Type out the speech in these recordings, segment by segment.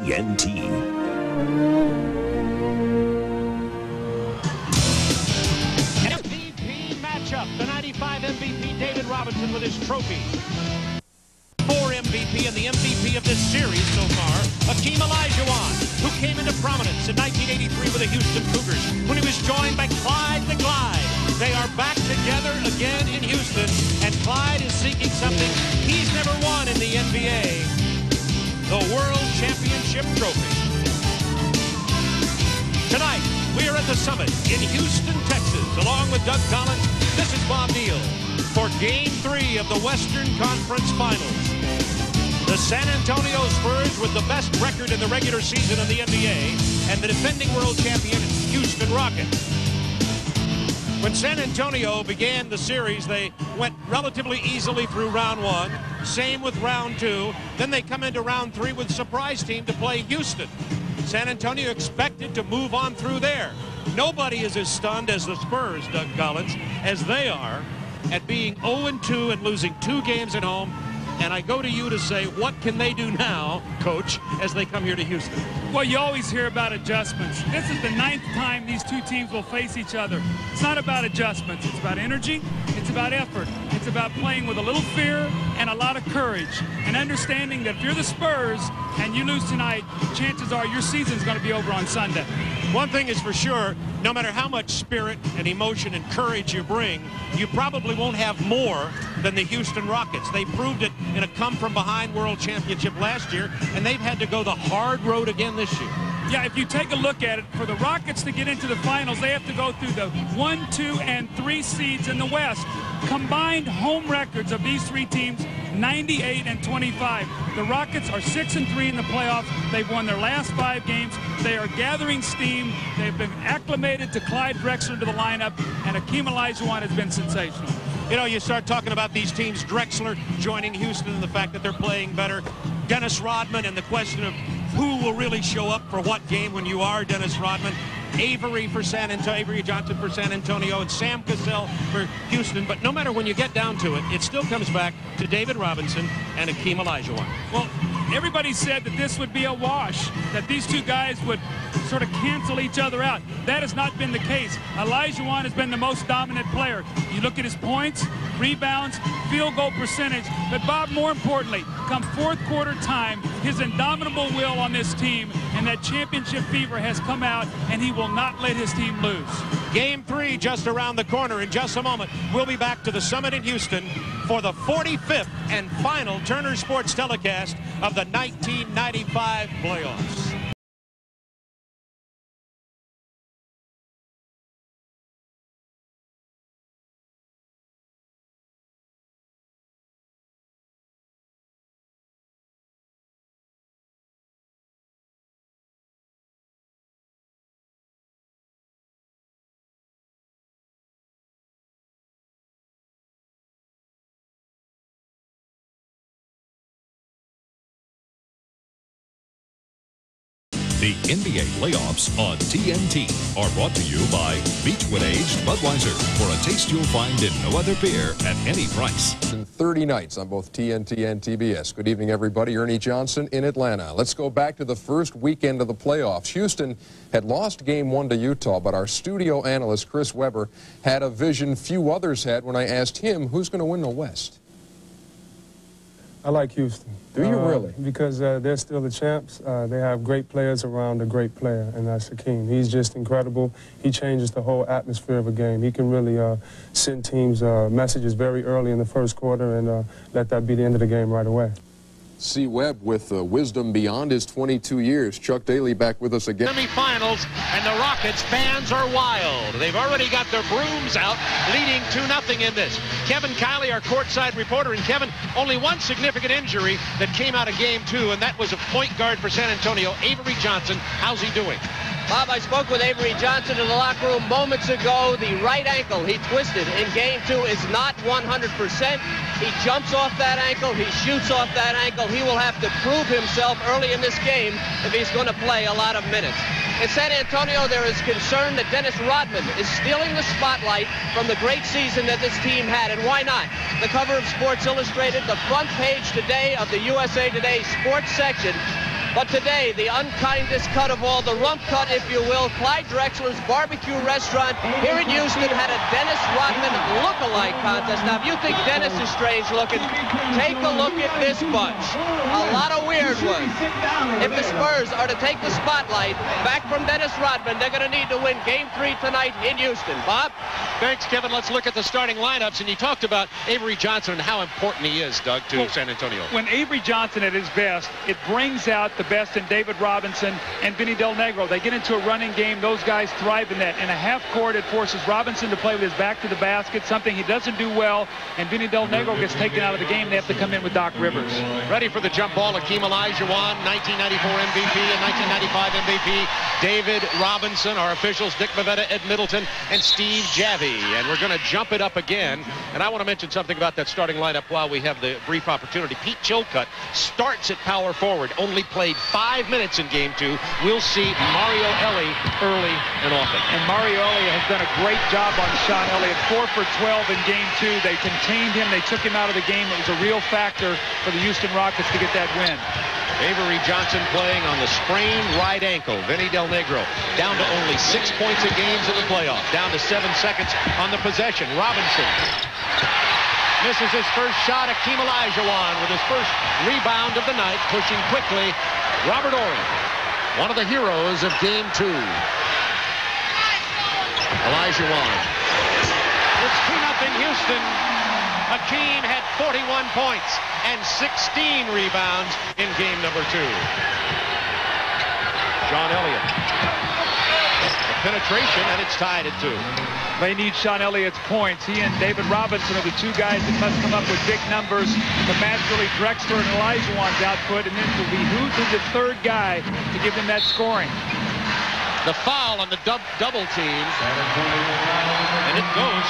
TNT. MVP matchup. The 95 MVP David Robinson with his trophy. 4 MVP and the MVP of this series so far, Hakeem Olajuwon, who came into prominence in 1983 with the Houston Cougars when he was joined by Clyde the Glide. They are back together again in Houston, and Clyde is seeking something he's never won in the NBA, the World Championship Trophy. Tonight, we are at the Summit in Houston, Texas, along with Doug Collins. This is Bob Neal for Game 3 of the Western Conference Finals. The San Antonio Spurs with the best record in the regular season of the NBA, and the defending world champion Houston Rockets. When San Antonio began the series, they went relatively easily through round 1. Same with round 2. Then they come into round 3 with a surprise team to play Houston. San Antonio expected to move on through there. Nobody is as stunned as the Spurs, Doug Collins, as they are at being 0-2 and losing 2 games at home. And I go to you to say, what can they do now, Coach, as they come here to Houston? Well, you always hear about adjustments. This is the 9th time these two teams will face each other. It's not about adjustments. It's about energy. It's about effort. It's about playing with a little fear and a lot of courage, and understanding that if you're the Spurs and you lose tonight, chances are your season's going to be over on Sunday. One thing is for sure, no matter how much spirit and emotion and courage you bring, you probably won't have more than the Houston Rockets. They proved it in a come-from-behind World Championship last year, and they've had to go the hard road again this year. Yeah, if you take a look at it, for the Rockets to get into the finals, they have to go through the 1, 2, and 3 seeds in the West. Combined home records of these 3 teams, 98 and 25. The Rockets are 6-3 in the playoffs. They've won their last 5 games. They are gathering steam. They've been acclimated to Clyde Drexler to the lineup, and Hakeem Olajuwon has been sensational. You know, you start talking about these teams, Drexler joining Houston and the fact that they're playing better, Dennis Rodman and the question of who will really show up for what game when you are Dennis Rodman, Avery Johnson for San Antonio, and Sam Cassell for Houston. But no matter when you get down to it, it still comes back to David Robinson and Hakeem Olajuwon. Well, everybody said that this would be a wash, that these two guys would sort of cancel each other out. That has not been the case. Olajuwon has been the most dominant player. You look at his points, rebounds, field goal percentage, but Bob, more importantly, come fourth quarter time, his indomitable will on this team and that championship fever has come out, and he will not let his team lose. Game 3 just around the corner. In just a moment, we'll be back to the Summit in Houston for the 45th and final Turner Sports telecast of the 1995 playoffs. The NBA playoffs on TNT are brought to you by Beechwood Aged Budweiser, for a taste you'll find in no other beer at any price. 30 nights on both TNT and TBS. Good evening, everybody. Ernie Johnson in Atlanta. Let's go back to the first weekend of the playoffs. Houston had lost Game 1 to Utah, but our studio analyst, Chris Webber, had a vision few others had when I asked him who's going to win the West. I like Houston. Do you really? Because they're still the champs. They have great players around a great player, and that's Hakeem. He's just incredible. He changes the whole atmosphere of a game. He can really send teams messages very early in the first quarter and let that be the end of the game right away. C. Webb with wisdom beyond his 22 years. Chuck Daly back with us again. Semifinals, and the Rockets fans are wild. They've already got their brooms out, leading 2-0 in this. Kevin Kiley, our courtside reporter, and Kevin, only one significant injury that came out of Game 2, and that was a point guard for San Antonio, Avery Johnson. How's he doing? Bob, I spoke with Avery Johnson in the locker room moments ago. The right ankle he twisted in Game 2 is not 100%. He jumps off that ankle. He shoots off that ankle. He will have to prove himself early in this game if he's going to play a lot of minutes. In San Antonio, there is concern that Dennis Rodman is stealing the spotlight from the great season that this team had, and why not? The cover of Sports Illustrated, the front page today of the USA Today sports section. But today, the unkindest cut of all, the rump cut, if you will, Clyde Drexler's barbecue restaurant here in Houston had a Dennis Rodman look-alike contest. Now, if you think Dennis is strange looking, take a look at this bunch. A lot of weird ones. If the Spurs are to take the spotlight back from Dennis Rodman, they're going to need to win Game 3 tonight in Houston. Bob? Thanks, Kevin. Let's look at the starting lineups. And you talked about Avery Johnson and how important he is, Doug, to San Antonio. When Avery Johnson at his best, it brings out the best in David Robinson and Vinny Del Negro. They get into a running game. Those guys thrive in that. In a half court, it forces Robinson to play with his back to the basket, something he doesn't do well, and Vinny Del Negro gets taken out of the game. They have to come in with Doc Rivers. Ready for the jump ball, Akeem Olajuwon, 1994 MVP and 1995 MVP. David Robinson, our officials, Dick Bavetta, Ed Middleton, and Steve Javie. And we're going to jump it up again. And I want to mention something about that starting lineup while we have the brief opportunity. Pete Chilcutt starts at power forward, only played 5 minutes in Game 2. We'll see Mario Elie early and often. And Mario Elie has done a great job on Sean Elliott. 4 for 12 in Game 2. They contained him. They took him out of the game. It was a real factor for the Houston Rockets to get that win. Avery Johnson playing on the sprained right ankle. Vinny Del Negro down to only 6 points a game in the playoff. Down to 7 seconds on the possession. Robinson misses his first shot. Akeem Olajuwon with his first rebound of the night, pushing quickly. Robert Horry, one of the heroes of Game 2. Olajuwon. It's 2-0 Houston. Akeem had 41 points and 16 rebounds in game number 2. Sean Elliott. The penetration, and it's tied at 2. They need Sean Elliott's points. He and David Robinson are the two guys that must come up with big numbers to match really Drexler and Olajuwon's output, and then it will behoove the third guy to give them that scoring. The foul on the double team, and it goes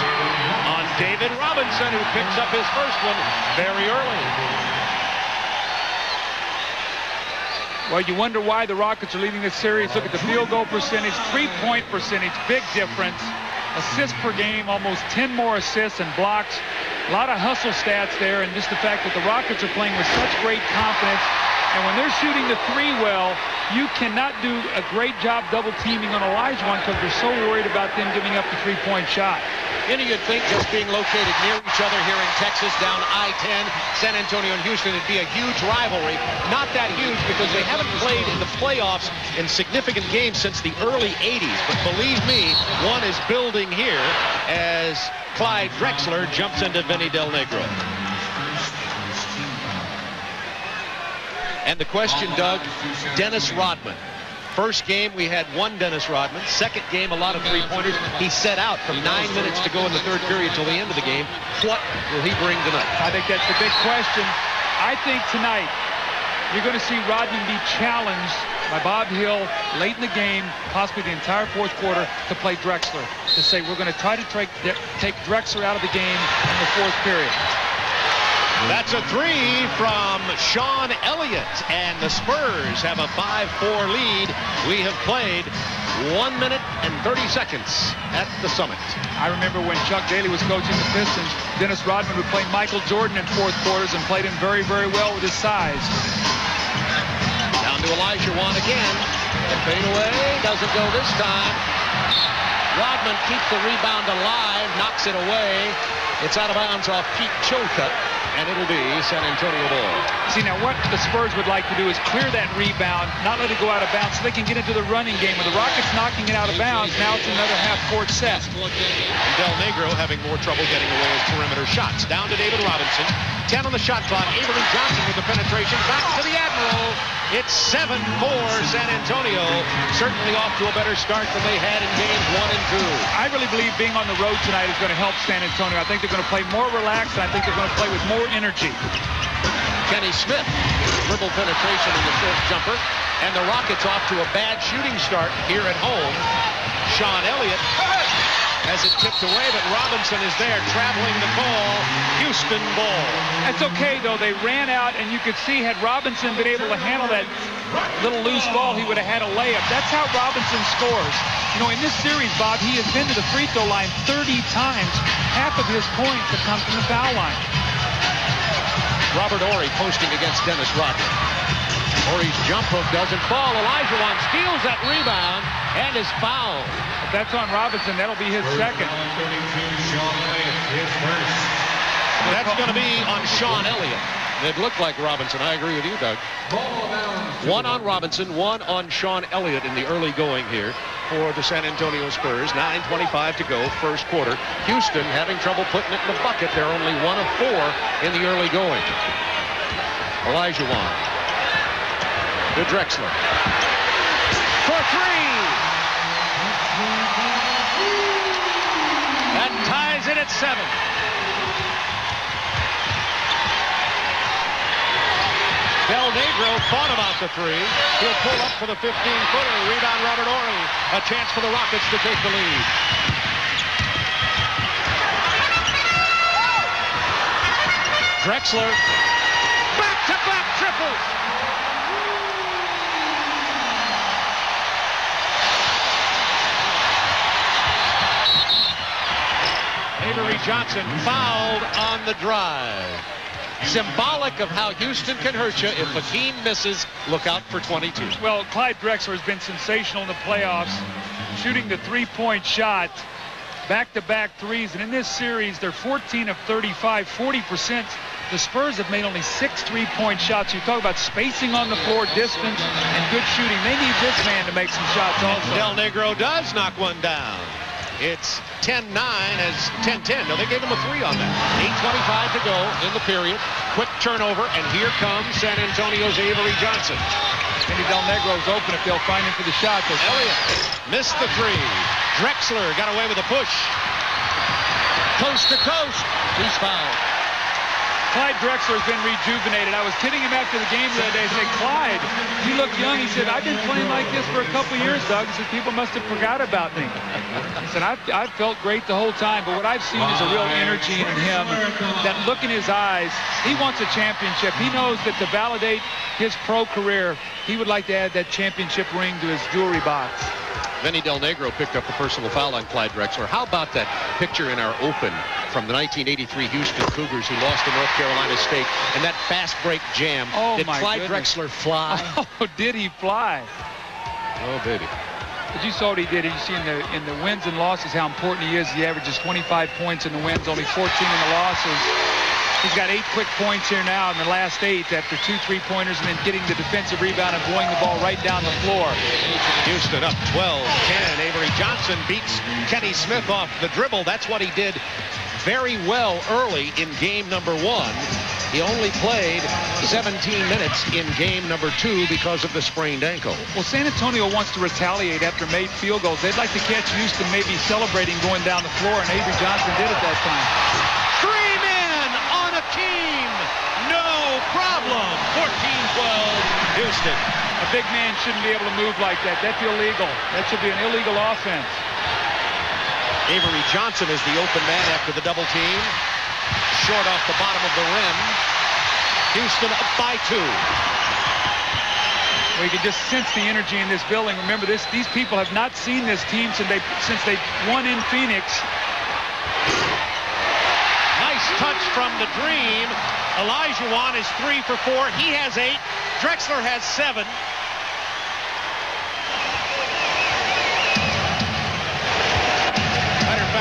on David Robinson, who picks up his first one very early. Well, you wonder why the Rockets are leading this series. Look at the field goal percentage, three-point percentage, big difference. Assists per game, almost 10 more assists and blocks. A lot of hustle stats there, and just the fact that the Rockets are playing with such great confidence. And when they're shooting the three well, you cannot do a great job double teaming on Olajuwon because they're so worried about them giving up the three-point shot. And you'd think just being located near each other here in Texas, down I-10, San Antonio and Houston, it'd be a huge rivalry. Not that huge because they haven't played in the playoffs in significant games since the early 80s. But believe me, one is building here as Clyde Drexler jumps into Vinny Del Negro. And the question, Doug, Dennis Rodman. First game, we had one Dennis Rodman. Second game, a lot of three-pointers. He set out from 9 minutes to go in the third period till the end of the game. What will he bring tonight? I think that's the big question. I think tonight you're going to see Rodman be challenged by Bob Hill late in the game, possibly the entire fourth quarter, to play Drexler. To say we're going to try to take Drexler out of the game in the fourth period. That's a three from Sean Elliott, and the Spurs have a 5-4 lead. We have played 1 minute and 30 seconds at the Summit. I remember when Chuck Daly was coaching the Pistons, Dennis Rodman would play Michael Jordan in fourth quarters and played him very, very well with his size. Down to Olajuwon again. The fade away doesn't go this time. Rodman keeps the rebound alive, knocks it away. It's out of bounds off Pete Chilcutt, and it'll be San Antonio ball. See, now what the Spurs would like to do is clear that rebound, not let it go out of bounds so they can get into the running game. With the Rockets knocking it out of bounds, now it's another half-court set. And Del Negro having more trouble getting away with perimeter shots. Down to David Robinson. 10 on the shot clock. Avery Johnson with the penetration. Back to the Admiral. It's 7-4 San Antonio. Certainly off to a better start than they had in games 1 and 2. I really believe being on the road tonight is going to help San Antonio. I think they're going to play more relaxed, and I think they're going to play with more energy. Kenny Smith, dribble penetration in the short jumper. And the Rockets off to a bad shooting start here at home. Sean Elliott has it tipped away, but Robinson is there traveling the ball. Houston ball. That's okay, though. They ran out, and you could see had Robinson been able to handle that little loose ball, he would have had a layup. That's how Robinson scores. You know, in this series, Bob, he has been to the free throw line 30 times. Half of his points have come from the foul line. Robert Horry posting against Dennis Rodman. Horry's jump hook doesn't fall. Olajuwon steals that rebound and is fouled. If that's on Robinson, that'll be his second. That's going to be on Sean Elliott. It looked like Robinson. I agree with you, Doug. One on Robinson, one on Sean Elliott in the early going here for the San Antonio Spurs. 9:25 to go, first quarter. Houston having trouble putting it in the bucket. They're only 1 of 4 in the early going. Olajuwon to Drexler for 3. That ties it at 7. Del Negro thought about the 3. He'll pull up for the 15-footer. Rebound, Robert Horry. A chance for the Rockets to take the lead. Drexler. Back-to-back triples. Avery Johnson fouled on the drive. Symbolic of how Houston can hurt you. If Hakeem misses, look out for 22. Well, Clyde Drexler has been sensational in the playoffs, shooting the three-point shot, back-to-back threes. And in this series, they're 14 of 35, 40%. The Spurs have made only 6 three-point shots. You talk about spacing on the floor, distance, and good shooting. They need this man to make some shots also. Del Negro does knock one down. It's 10-9 as 10-10. No, they gave him a 3 on that. 8:25 to go in the period. Quick turnover, and here comes San Antonio's Avery Johnson. Maybe Del Negro's open if they'll find him for the shot. Elliott missed the 3. Drexler got away with a push. Coast to coast. He's fouled. Clyde Drexler has been rejuvenated. I was kidding him after the game the other day. I said, Clyde, you look young. He said, I've been playing like this for a couple years, Doug. He said, people must have forgot about me. He said, I've felt great the whole time, but what I've seen is a real energy in him. That look in his eyes, he wants a championship. He knows that to validate his pro career, he would like to add that championship ring to his jewelry box. Vinny Del Negro picked up the personal foul on Clyde Drexler. How about that picture in our open from the 1983 Houston Cougars who lost to North Carolina State, and that fast break jam? Oh, did Clyde Drexler fly? Oh, did he fly? Oh, baby. But you saw what he did. You see in the wins and losses how important he is. He averages 25 points in the wins, only 14 in the losses. He's got 8 quick points here now in the last 8 after 2 3-pointers and then getting the defensive rebound and blowing the ball right down the floor. Houston up 12-10. Avery Johnson beats Kenny Smith off the dribble. That's what he did very well early in game number 1. He only played 17 minutes in game number 2 because of the sprained ankle. Well, San Antonio wants to retaliate after made field goals. They'd like to catch Houston maybe celebrating going down the floor, and Avery Johnson did at that time. 3 men on a team. No problem. 14-12 Houston. A big man shouldn't be able to move like that. That's illegal. That should be an illegal offense. Avery Johnson is the open man after the double team. Short off the bottom of the rim. Houston up by 2. Well, you can just sense the energy in this building. Remember, these people have not seen this team since they won in Phoenix. Nice touch from the Dream. Olajuwon is 3 for 4. He has 8. Drexler has 7.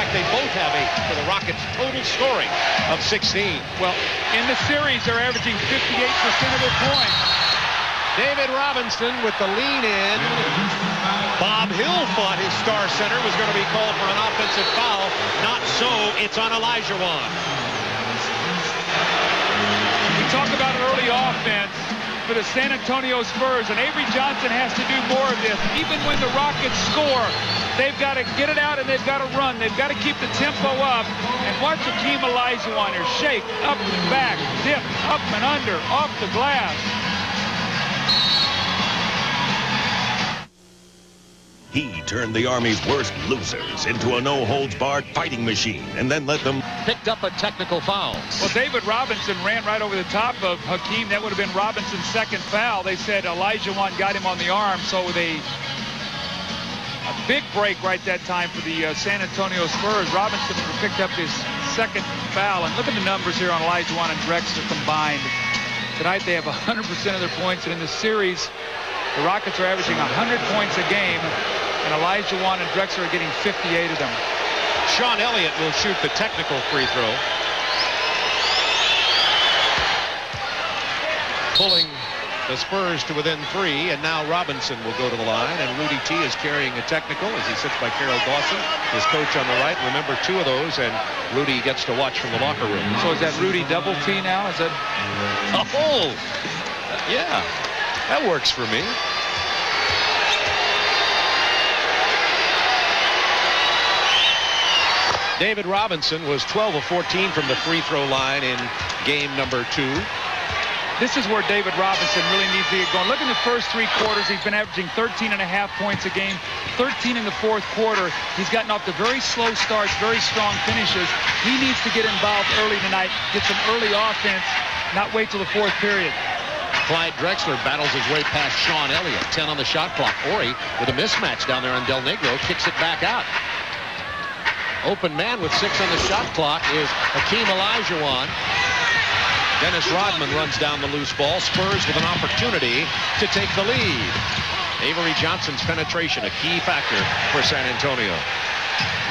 They both have 8 for the Rockets' total scoring of 16. Well, in the series, they're averaging 58% of their points. David Robinson with the lean in. Bob Hill thought his star center was going to be called for an offensive foul. Not so. It's on Olajuwon. We talk about early offense for the San Antonio Spurs, and Avery Johnson has to do more of this. Even when the Rockets score, they've got to get it out and they've got to run. They've got to keep the tempo up. And watch Hakeem Olajuwon here. Shake, up and back, dip, up and under, off the glass. He turned the Army's worst losers into a no-holds-barred fighting machine and then let them... Picked up a technical foul. Well, David Robinson ran right over the top of Hakeem. That would have been Robinson's second foul. They said Olajuwon got him on the arm, so with a big break right that time for the San Antonio Spurs. Robinson picked up his second foul. And look at the numbers here on Olajuwon and Drexler combined. Tonight they have 100% of their points, and in the series, the Rockets are averaging 100 points a game, and Olajuwon and Drexler are getting 58 of them. Sean Elliott will shoot the technical free throw. Pulling the Spurs to within 3, and now Robinson will go to the line, and Rudy T is carrying a technical as he sits by Carol Dawson, his coach on the right. Remember, 2 of those, and Rudy gets to watch from the locker room. So is that Rudy double T now? Is that? Oh, yeah, that works for me. David Robinson was 12 of 14 from the free throw line in game number 2. This is where David Robinson really needs to get going. Look in the first 3 quarters. He's been averaging 13.5 points a game, 13 in the 4th quarter. He's gotten off to very slow starts, very strong finishes. He needs to get involved early tonight, get some early offense, not wait till the 4th period. Clyde Drexler battles his way past Sean Elliott. 10 on the shot clock. Ori with a mismatch down there on Del Negro, kicks it back out. Open man with 6 on the shot clock is Hakeem Olajuwon. Dennis Rodman runs down the loose ball. Spurs with an opportunity to take the lead. Avery Johnson's penetration, a key factor for San Antonio.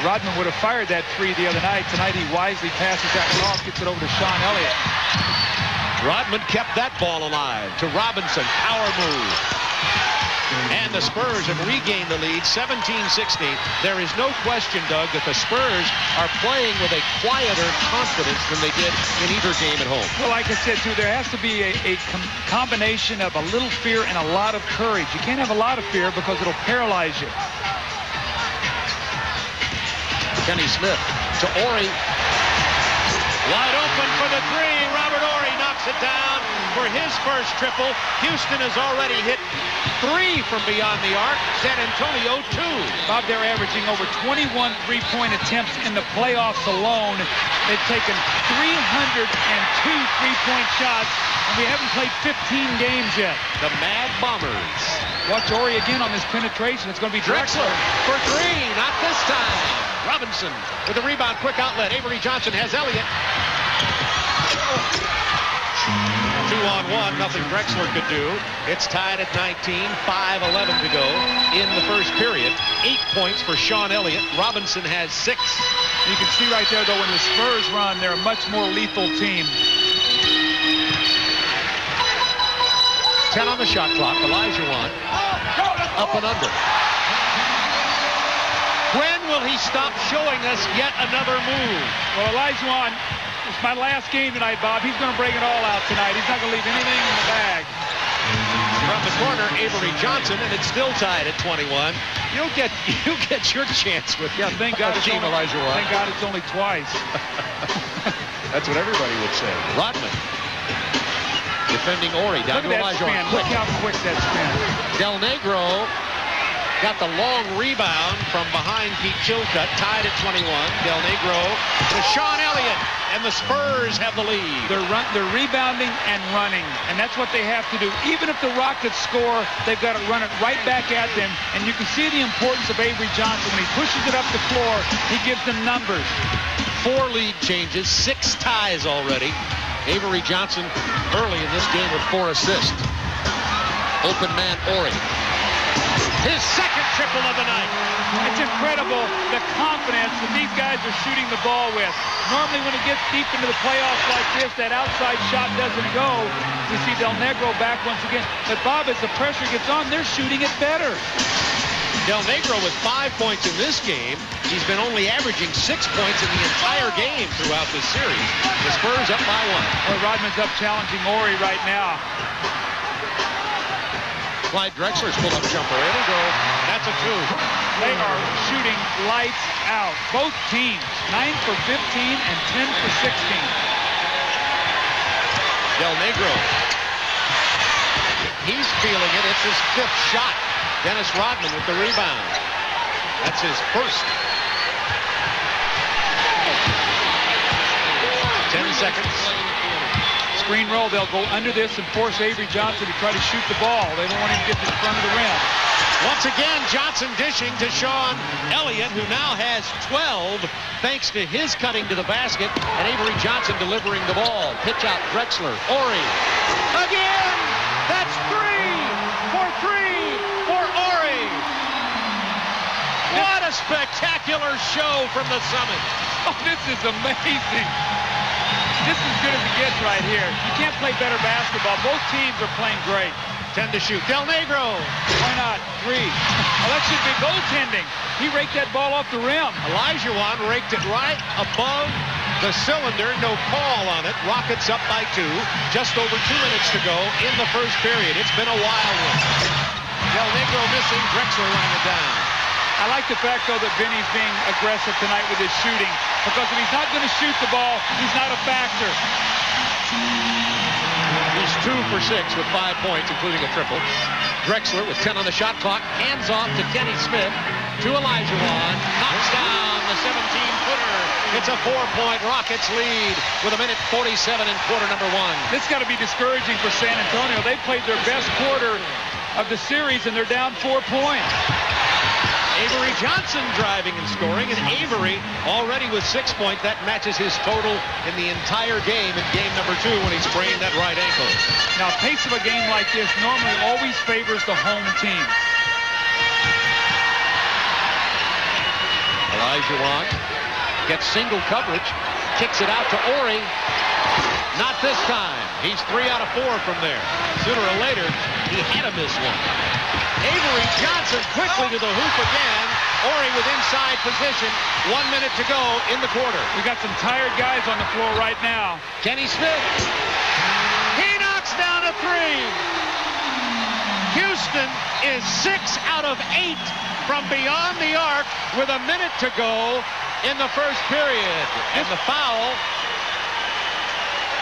Rodman would have fired that 3 the other night. Tonight he wisely passes that one off, gets it over to Sean Elliott. Rodman kept that ball alive to Robinson. Power move. And the Spurs have regained the lead, 17-16. There is no question, Doug, that the Spurs are playing with a quieter confidence than they did in either game at home. Well, like I said, too, there has to be a combination of a little fear and a lot of courage. You can't have a lot of fear because it'll paralyze you. Kenny Smith to Ori. Wide open for the 3. Robert Ori knocks it down for his first triple. Houston has already hit 3 from beyond the arc. San Antonio 2. Bob, they're averaging over 21 3-point attempts in the playoffs alone. They've taken 302 3-point shots, and we haven't played 15 games yet. The Mad Bombers. Watch Ori again on this penetration. It's going to be Drexler for 3. Not this time. Robinson with the rebound, quick outlet. Avery Johnson has Elliott. 2-on-1, nothing Drexler could do. It's tied at 19, 5:11 to go in the first period. 8 points for Sean Elliott. Robinson has 6. You can see right there, though, when the Spurs run, they're a much more lethal team. 10 on the shot clock. Olajuwon up and under. When will he stop showing us yet another move? Well, Olajuwon, it's my last game tonight, Bob. He's going to bring it all out tonight. He's not going to leave anything in the bag. From the corner, Avery Johnson, and it's still tied at 21. You'll get your chance with thank God Hakeem Olajuwon. Thank God it's only twice. That's what everybody would say. Rodman defending Ori down to Olajuwon. Look how quick that spin. Del Negro got the long rebound from behind Pete Chilcutt, tied at 21. Del Negro to Sean Elliott, and the Spurs have the lead. They're rebounding and running, and that's what they have to do. Even if the Rockets score, they've got to run it right back at them, and you can see the importance of Avery Johnson. When he pushes it up the floor, he gives them numbers. 4 lead changes, 6 ties already. Avery Johnson early in this game with 4 assists. Open man Ori. His second triple of the night. It's incredible the confidence that these guys are shooting the ball with. Normally when it gets deep into the playoffs like this, that outside shot doesn't go. We see Del Negro back once again. But Bob, as the pressure gets on, they're shooting it better. Del Negro with 5 points in this game. He's been only averaging 6 points in the entire game throughout this series. The Spurs up by 1. Well, Rodman's up challenging Ori right now. Clyde Drexler's pull-up jumper. There we go. That's a 2. They are shooting lights out. Both teams, 9 for 15 and 10 for 16. Del Negro. He's feeling it. It's his 5th shot. Dennis Rodman with the rebound. That's his first. 10 seconds. Screen roll, they'll go under this and force Avery Johnson to try to shoot the ball. They don't want him to get in front of the rim. Once again, Johnson dishing to Sean Elliott, who now has 12 thanks to his cutting to the basket, and Avery Johnson delivering the ball. Pitch out Drexler. Ori. Again! That's 3 for Ori. What a spectacular show from the Summit. Oh, this is amazing. This is as good as it gets right here. You can't play better basketball. Both teams are playing great. 10 to shoot. Del Negro. Why not? 3. Oh, that should be goaltending. He raked that ball off the rim. Olajuwon raked it right above the cylinder. No call on it. Rockets up by 2. Just over 2 minutes to go in the first period. It's been a wild one. Del Negro missing. Drexler running it down. I like the fact, though, that Vinny's being aggressive tonight with his shooting, because if he's not going to shoot the ball, he's not a factor. He's 2 for 6 with 5 points, including a triple. Drexler with 10 on the shot clock. Hands off to Kenny Smith. To Olajuwon. Knocks down the 17-footer. It's a 4-point Rockets lead with 1:47 in quarter number 1. This got to be discouraging for San Antonio. They played their best quarter of the series, and they're down 4 points. Avery Johnson driving and scoring, and Avery already with 6 points. That matches his total in the entire game in game number 2 when he sprained that right ankle. Now, pace of a game like this normally always favors the home team. Olajuwon gets single coverage, kicks it out to Ori. Not this time. He's 3 out of 4 from there. Sooner or later, he had to miss one. Avery Johnson quickly to the hoop again. Ori with inside position. 1 minute to go in the quarter. We got some tired guys on the floor right now. Kenny Smith. He knocks down a 3. Houston is 6 out of 8 from beyond the arc with a minute to go in the first period. And the foul,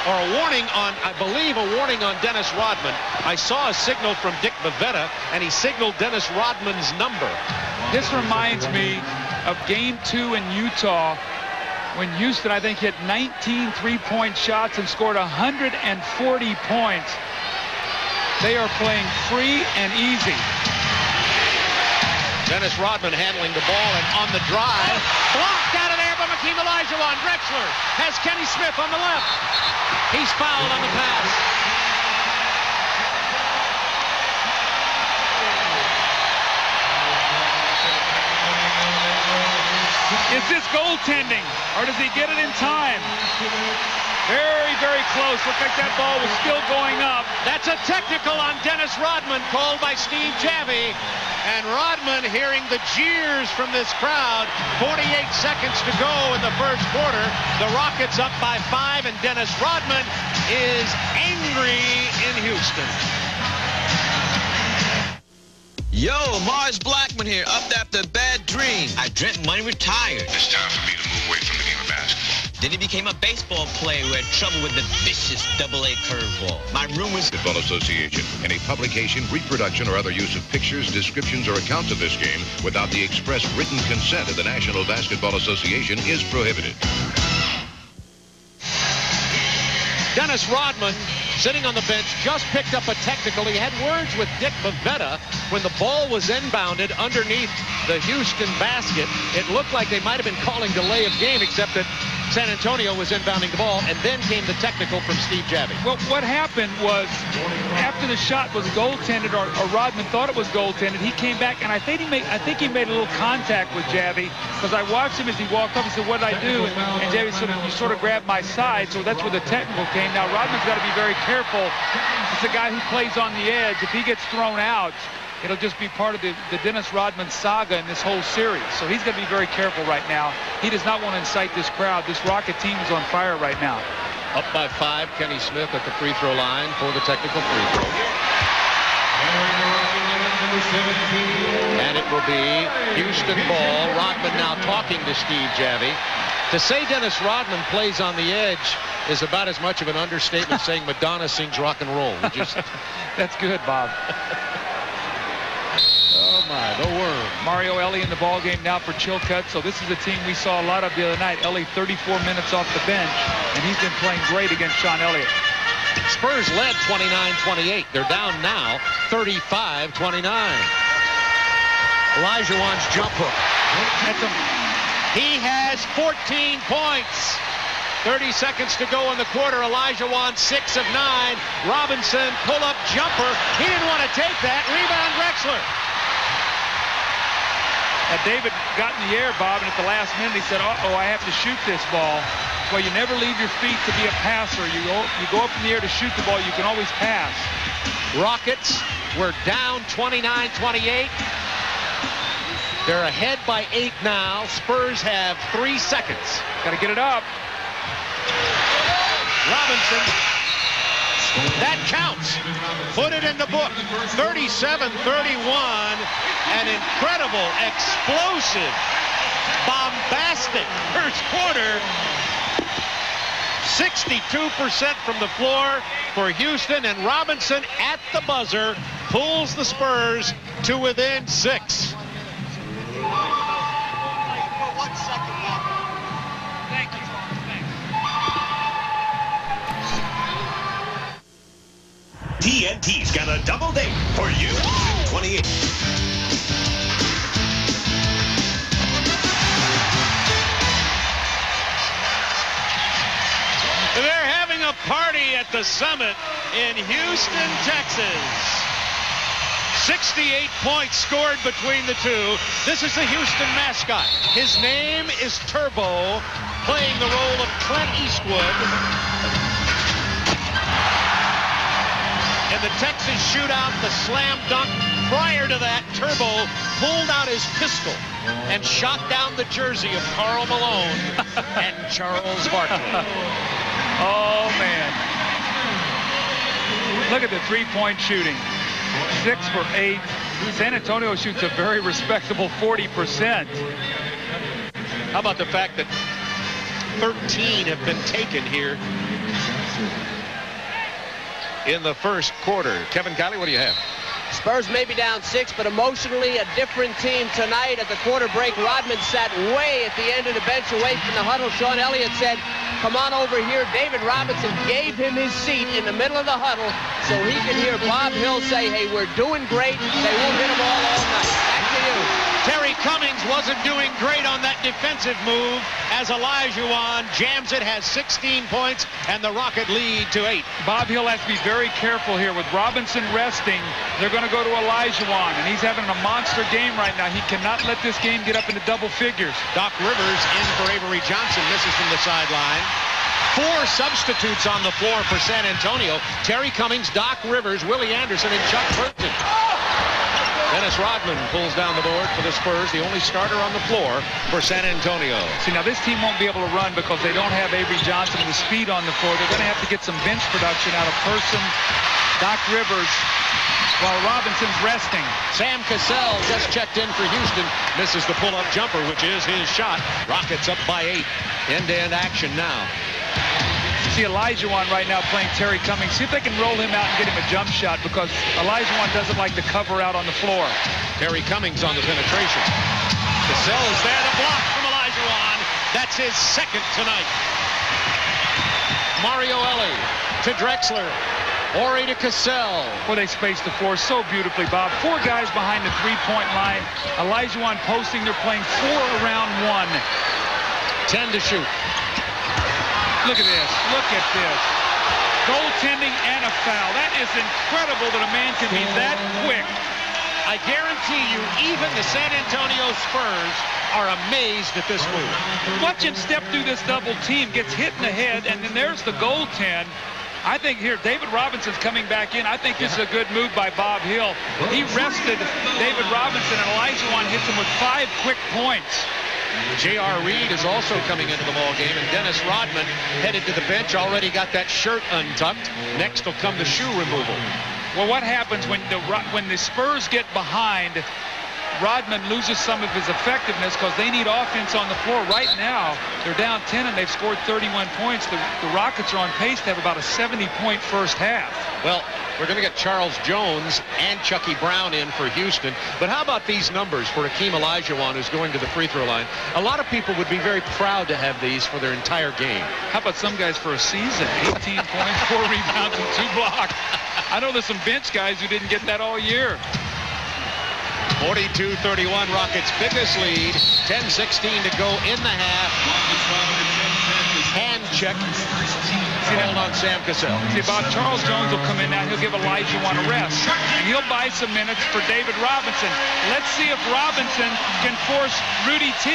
or a warning on, I believe a warning on Dennis Rodman. I saw a signal from Dick Bavetta, and he signaled Dennis Rodman's number. This reminds me of Game 2 in Utah when Houston, I think, hit 19 three-point shots and scored 140 points. They are playing free and easy. Dennis Rodman handling the ball, and on the drive, blocked out of there by Hakeem Olajuwon. Drexler has Kenny Smith on the left. He's fouled on the pass. Is this goaltending, or does he get it in time? Very, very close. Looked like that ball was still going up. That's a technical on Dennis Rodman, called by Steve Javie. And Rodman hearing the jeers from this crowd. 48 seconds to go in the first quarter. The Rockets up by 5, and Dennis Rodman is angry in Houston. Yo, Mars Blackman here, up after a bad dream. I dreamt money retired. It's time for me to move away from the game of basketball. Then he became a baseball player who had trouble with the vicious double-A curveball. My room was... Basketball Association. Any publication, reproduction, or other use of pictures, descriptions, or accounts of this game without the express written consent of the National Basketball Association is prohibited. Dennis Rodman, sitting on the bench, just picked up a technical. He had words with Dick Bavetta when the ball was inbounded underneath the Houston basket. It looked like they might have been calling delay of game, except that San Antonio was inbounding the ball, and then came the technical from Steve Javie. Well, what happened was, after the shot was goaltended, or Rodman thought it was goaltended, he came back, and I think he made a little contact with Javie, because I watched him as he walked up. He said, "What did I do?" And Javie sort of grabbed my side, so that's where the technical came. Now, Rodman's got to be very careful. It's a guy who plays on the edge. If he gets thrown out, it'll just be part of the Dennis Rodman saga in this whole series. So he's going to be very careful right now. He does not want to incite this crowd. This Rocket team is on fire right now. Up by 5, Kenny Smith at the free throw line for the technical free throw. And it will be Houston ball. Rodman now talking to Steve Javie. To say Dennis Rodman plays on the edge is about as much of an understatement saying Madonna sings rock and roll. That's good, Bob. Oh my, the worm. Mario Elie in the ball game now for Chilcutt. So this is a team we saw a lot of the other night. Elie 34 minutes off the bench, and he's been playing great against Sean Elliott. Spurs led 29-28. They're down now 35-29. Olajuwon's jump hook. He has 14 points. 30 seconds to go in the quarter. Olajuwon 6 of 9. Robinson pull-up jumper. He didn't want to take that. Rebound Drexler. David got in the air, Bob, and at the last minute he said, uh-oh, I have to shoot this ball. Well, you never leave your feet to be a passer. You go up in the air to shoot the ball. You can always pass. Rockets were down 29-28. They're ahead by 8 now. Spurs have 3 seconds. Got to get it up. Robinson. That counts. Put it in the book. 37-31. An incredible, explosive, bombastic first quarter. 62% from the floor for Houston, and Robinson at the buzzer pulls the Spurs to within 6. TNT's got a double date for you. 28. They're having a party at the Summit in Houston, Texas. 68 points scored between the two. This is the Houston mascot. His name is Turbo, playing the role of Clint Eastwood. In the Texas shootout, the slam dunk, prior to that, Turbo pulled out his pistol and shot down the jersey of Karl Malone and Charles Barkley. Oh, man. Look at the three-point shooting. 6 for 8. San Antonio shoots a very respectable 40%. How about the fact that 13 have been taken here in the first quarter? Kevin Kiley, what do you have? Spurs may be down 6, but emotionally a different team tonight. At the quarter break, Rodman sat way at the end of the bench away from the huddle. Sean Elliott said, come on over here. David Robinson gave him his seat in the middle of the huddle so he could hear Bob Hill say, hey, we're doing great. They won't hit them all night. Back to you. Terry Cummings wasn't doing great on that defensive move as Olajuwon jams it, has 16 points, and the Rocket lead to 8. Bob Hill has to be very careful here. With Robinson resting, they're going to go to Olajuwon, and he's having a monster game right now. He cannot let this game get up into double figures. Doc Rivers in for Avery Johnson, misses from the sideline. 4 substitutes on the floor for San Antonio. Terry Cummings, Doc Rivers, Willie Anderson, and Chuck Burton. Dennis Rodman pulls down the board for the Spurs, the only starter on the floor for San Antonio. See, now this team won't be able to run because they don't have Avery Johnson and the speed on the floor. They're going to have to get some bench production out of Person, Doc Rivers, while Robinson's resting. Sam Cassell just checked in for Houston, misses the pull-up jumper, which is his shot. Rockets up by 8. End-to-end action now. See Olajuwon right now playing Terry Cummings. See if they can roll him out and get him a jump shot, because Olajuwon doesn't like to cover out on the floor. Terry Cummings on the penetration. Cassell is there, the block from Olajuwon. That's his second tonight. Mario Elie to Drexler. Horry to Cassell. Well, they spaced the floor so beautifully, Bob. 4 guys behind the three-point line. Olajuwon posting. They're playing 4 around 1. 10 to shoot. Look at this. Look at this. Goaltending and a foul. That is incredible that a man can be that quick. I guarantee you, even the San Antonio Spurs are amazed at this move. Watch him step through this double team, gets hit in the head, and then there's the goaltend. I think here, David Robinson's coming back in. I think this is a good move by Bob Hill. He rested David Robinson, and Olajuwon hits him with 5 quick points. J.R. Reed is also coming into the ball game, and Dennis Rodman headed to the bench, already got that shirt untucked. Next will come the shoe removal. Well, what happens when the Spurs get behind? Rodman loses some of his effectiveness because they need offense on the floor. Right now, they're down 10 and they've scored 31 points. The Rockets are on pace to have about a 70-point first half. Well, we're going to get Charles Jones and Chucky Brown in for Houston. But how about these numbers for Hakeem Olajuwon, who's going to the free throw line? A lot of people would be very proud to have these for their entire game. How about some guys for a season? 18 points, 4 rebounds, and 2 blocks. I know there's some bench guys who didn't get that all year. 42-31, Rockets' biggest lead. 10-16 to go in the half. Hand check. Hold on Sam Cassell. See, Bob, Charles Jones will come in now. He'll give Olajuwon a rest. And he'll buy some minutes for David Robinson. Let's see if Robinson can force Rudy T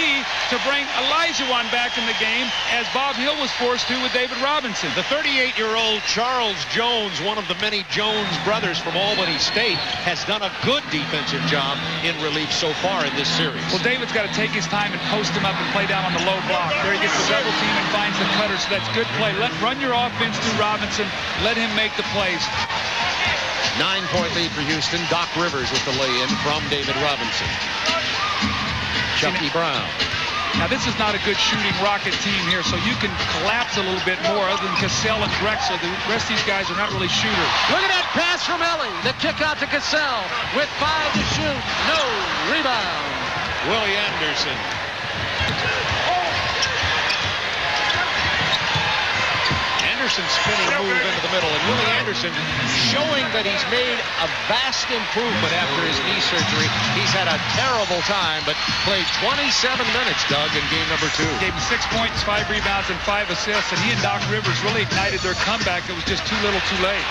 to bring Olajuwon back in the game, as Bob Hill was forced to with David Robinson. The 38-year-old Charles Jones, one of the many Jones brothers from Albany State, has done a good defensive job in relief so far in this series. Well, David's got to take his time and post him up and play down on the low block. There he gets the double team and finds the cutter, so that's good play. Run your offense through Robinson. Let him make the plays. 9-point lead for Houston. Doc Rivers with the lay-in from David Robinson. Chucky Brown. Now, this is not a good shooting Rocket team here, so you can collapse a little bit more other than Cassell and Drexler. The rest of these guys are not really shooters. Look at that pass from Ellie. The kick out to Cassell with 5 to shoot. No rebound. Willie Anderson. Anderson spinning move into the middle, and Willie Anderson showing that he's made a vast improvement after his knee surgery. He's had a terrible time, but played 27 minutes, Doug, in game number 2. Gave him 6 points, 5 rebounds, and 5 assists, and he and Doc Rivers really ignited their comeback. It was just too little too late.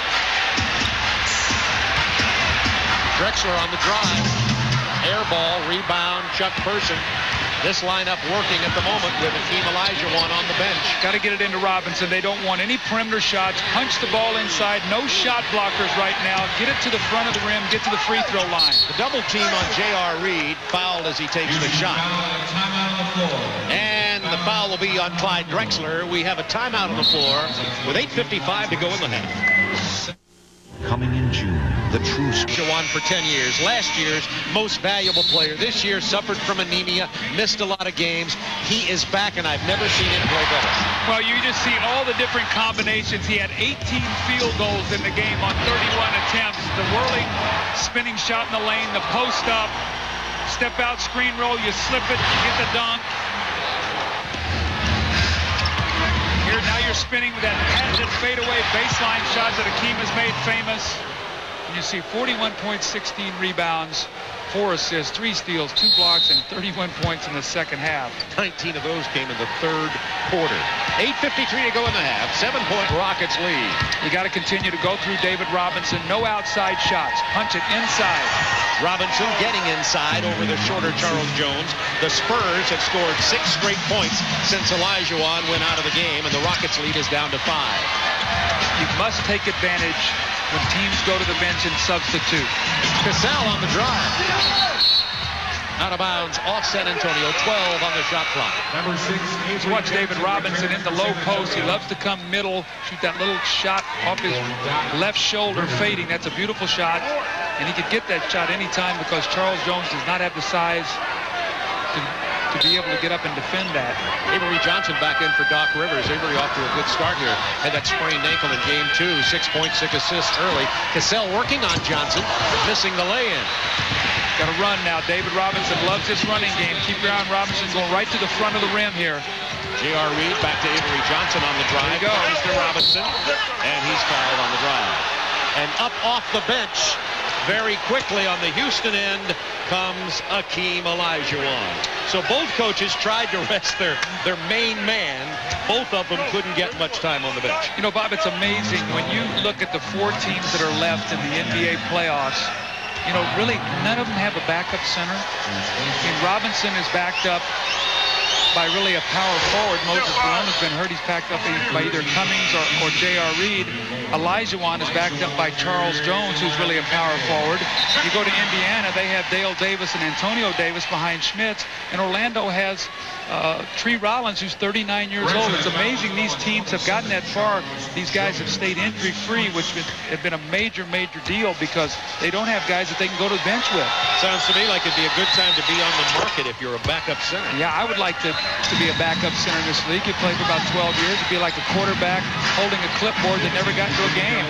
Drexler on the drive. Air ball, rebound, Chuck Person. This lineup working at the moment with Hakeem Olajuwon on the bench. Got to get it into Robinson. They don't want any perimeter shots. Punch the ball inside. No shot blockers right now. Get it to the front of the rim. Get to the free throw line. The double team on J.R. Reed. Fouled as he takes the shot. And the foul will be on Clyde Drexler. We have a timeout on the floor with 8:55 to go in the half. Coming in June, the true Olajuwon for 10 years. Last year's most valuable player. This year suffered from anemia, missed a lot of games. He is back, and I've never seen him play better. Well, you just see all the different combinations. He had 18 field goals in the game on 31 attempts. The whirling, spinning shot in the lane, the post up, step out, screen roll, you slip it, you get the dunk. Here, now you're spinning with that patented fadeaway baseline shot that Hakeem has made famous. And you see 41 points, 16 rebounds, 4 assists, 3 steals, 2 blocks, and 31 points in the second half. 19 of those came in the third quarter. 8:53 to go in the half. 7-point Rockets lead. You got to continue to go through David Robinson. No outside shots. Punch it inside. Robinson getting inside over the shorter Charles Jones. The Spurs have scored 6 straight points since Olajuwon went out of the game, and the Rockets lead is down to 5. You must take advantage when teams go to the bench and substitute. Cassell on the drive. Out of bounds, off San Antonio, 12 on the shot clock. Number 6. Watch David Robinson in the low post. He loves to come middle, shoot that little shot off his left shoulder, fading. That's a beautiful shot. And he could get that shot anytime because Charles Jones does not have the size to be able to get up and defend that. Avery Johnson back in for Doc Rivers. Avery off to a good start here. Had that sprained ankle in game 2. 6 points, 6 assists early. Cassell working on Johnson, missing the lay-in. Got to run now. David Robinson loves this running game. Keep your eye on Robinson going right to the front of the rim here. J.R. Reed back to Avery Johnson on the drive. Goes to Robinson, and he's fouled on the drive. And up off the bench, very quickly on the Houston end, comes Hakeem Olajuwon. So both coaches tried to rest their main man. Both of them couldn't get much time on the bench. You know, Bob, it's amazing when you look at the 4 teams that are left in the NBA playoffs. You know, really, none of them have a backup center. I mean, Robinson is backed up by really a power forward. Moses Malone's been hurt. He's backed up by either Cummings or J.R. Reed. Olajuwon is backed up by Charles Jones, who's really a power forward. You go to Indiana, they have Dale Davis and Antonio Davis behind Schmitz. And Orlando has Tree Rollins, who's 39 years old. It's amazing these teams have gotten that far. These guys have stayed injury-free, which have been a major, major deal because they don't have guys that they can go to the bench with. Sounds to me like it'd be a good time to be on the market if you're a backup center. Yeah, I would like to be a backup center in this league. You play for about 12 years. It'd be like a quarterback holding a clipboard that never got into a game.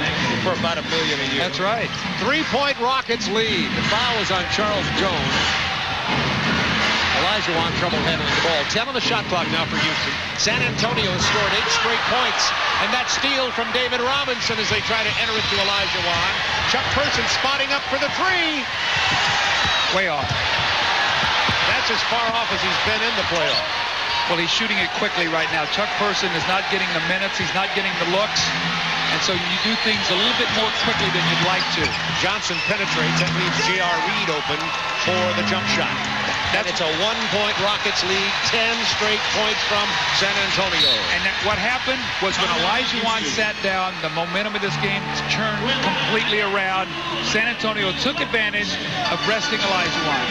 For about $1 million a year. That's right. 3-point Rockets lead. The foul is on Charles Jones. Olajuwon trouble handling the ball. 10 on the shot clock now for Houston. San Antonio has scored 8 straight points. And that steal from David Robinson as they try to enter it to Olajuwon. Chuck Person spotting up for the 3. Way off. That's as far off as he's been in the playoff. Well, he's shooting it quickly right now. Chuck Person is not getting the minutes. He's not getting the looks. And so you do things a little bit more quickly than you'd like to. Johnson penetrates. That leaves J.R. Reed open for the jump shot. And it's a 1-point Rockets lead. 10 straight points from San Antonio. And what happened was when Olajuwon sat down, the momentum of this game turned completely around. San Antonio took advantage of resting Olajuwon.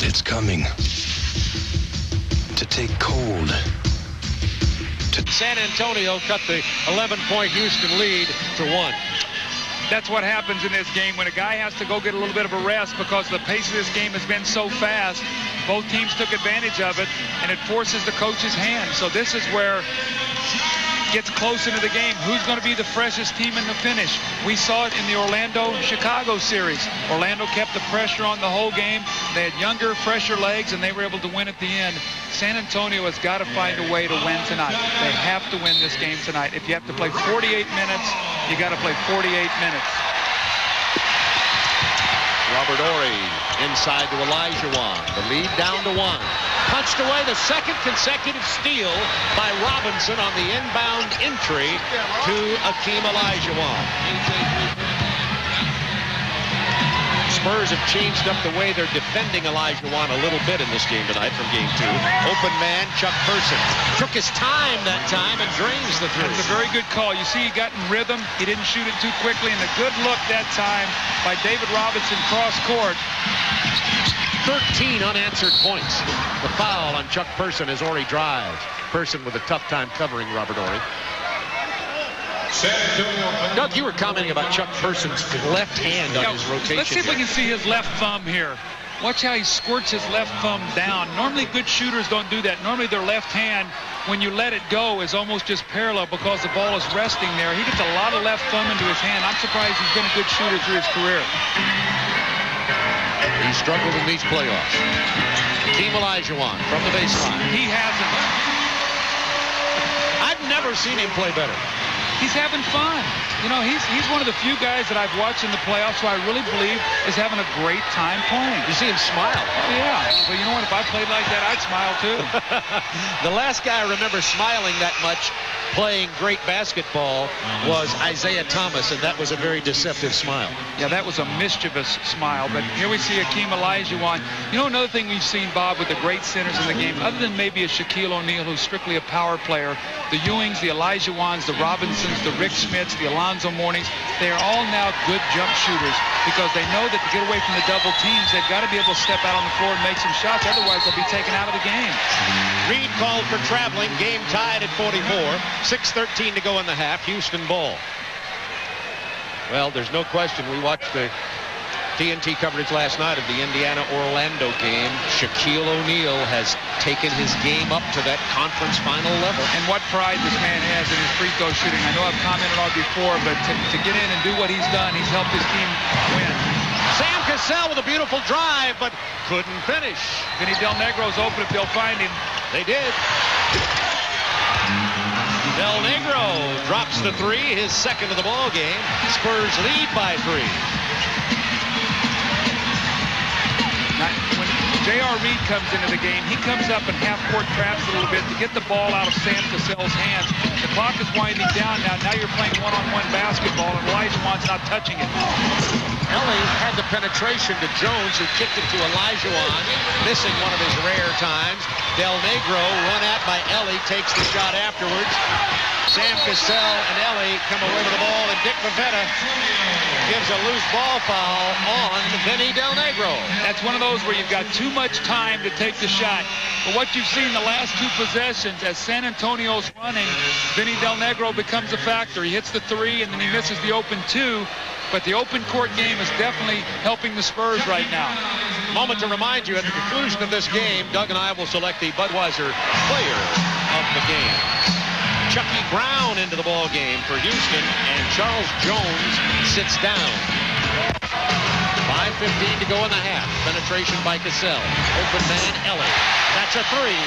It's coming to take cold. San Antonio cut the 11-point Houston lead to 1. That's what happens in this game when a guy has to go get a little bit of a rest because the pace of this game has been so fast. Both teams took advantage of it, and it forces the coach's hand. So this is where it gets close into the game. Who's going to be the freshest team in the finish? We saw it in the Orlando-Chicago series. Orlando kept the pressure on the whole game. They had younger, fresher legs, and they were able to win at the end. San Antonio has got to find a way to win tonight. They have to win this game tonight. If you have to play 48 minutes, you got to play 48 minutes. Robert Horry inside to Olajuwon. The lead down to 1. Punched away, the second consecutive steal by Robinson on the inbound entry to Akeem Olajuwon. Spurs have changed up the way they're defending Olajuwon a little bit in this game tonight from game 2. Open man, Chuck Person. Took his time that time and drains the 3. That's a very good call. You see he got in rhythm. He didn't shoot it too quickly, and a good look that time by David Robinson cross court. 13 unanswered points. The foul on Chuck Person as Horry drives. Person with a tough time covering Robert Horry. Doug, you were commenting about Chuck Person's left hand on his rotation. Let's see if we can see his left thumb here. Watch how he squirts his left thumb down. Normally good shooters don't do that. Normally their left hand, when you let it go, is almost just parallel because the ball is resting there. He gets a lot of left thumb into his hand. I'm surprised he's been a good shooter through his career. He struggled in these playoffs. Akeem Olajuwon from the baseline. He hasn't. I've never seen him play better. He's having fun. You know, he's one of the few guys that I've watched in the playoffs who I really believe is having a great time playing. You see him smile. Oh, yeah. Well, you know what? If I played like that, I'd smile, too. The last guy I remember smiling that much playing great basketball was Isaiah Thomas, and that was a very deceptive smile. Yeah, that was a mischievous smile. But here we see Akeem Olajuwon. You know, another thing we've seen, Bob, with the great centers in the game, other than maybe a Shaquille O'Neal, who's strictly a power player, the Ewings, the Olajuwons, the Robinsons, the Rick Schmitz, the Alonzo Mournings, they are all now good jump shooters because they know that to get away from the double teams, they've got to be able to step out on the floor and make some shots. Otherwise, they'll be taken out of the game. Reed called for traveling. Game tied at 44. 6:13 to go in the half. Houston ball. Well, there's no question. We watched the TNT coverage last night of the Indiana-Orlando game. Shaquille O'Neal has taken his game up to that conference final level. And what pride this man has in his free throw shooting. I know I've commented on it before, but to get in and do what he's done, he's helped his team win. Sam Cassell with a beautiful drive, but couldn't finish. Vinny Del Negro's open if they'll find him. They did. Del Negro drops the 3, his second of the ball game. Spurs lead by 3. When J.R. Reed comes into the game, he comes up and half-court traps a little bit to get the ball out of Sam Cassell's hands. The clock is winding down now. Now you're playing one-on-one basketball, and Olajuwon's not touching it. Ellie had the penetration to Jones, who kicked it to Olajuwon, missing one of his rare times. Del Negro, run at by Ellie, takes the shot afterwards. Sam Cassell and Ellie come away with the ball, and Dick Bavetta gives a loose ball foul on Vinny Del Negro. That's one of those where you've got too much time to take the shot. But what you've seen the last 2 possessions, as San Antonio's running, Vinny Del Negro becomes a factor. He hits the 3, and then he misses the open 2. But the open court game is definitely helping the Spurs right now. Moment to remind you, at the conclusion of this game, Doug and I will select the Budweiser player of the game. Chucky Brown into the ball game for Houston, and Charles Jones sits down. 4:15 to go in the half. Penetration by Cassell. Open man, Ellie. That's a three.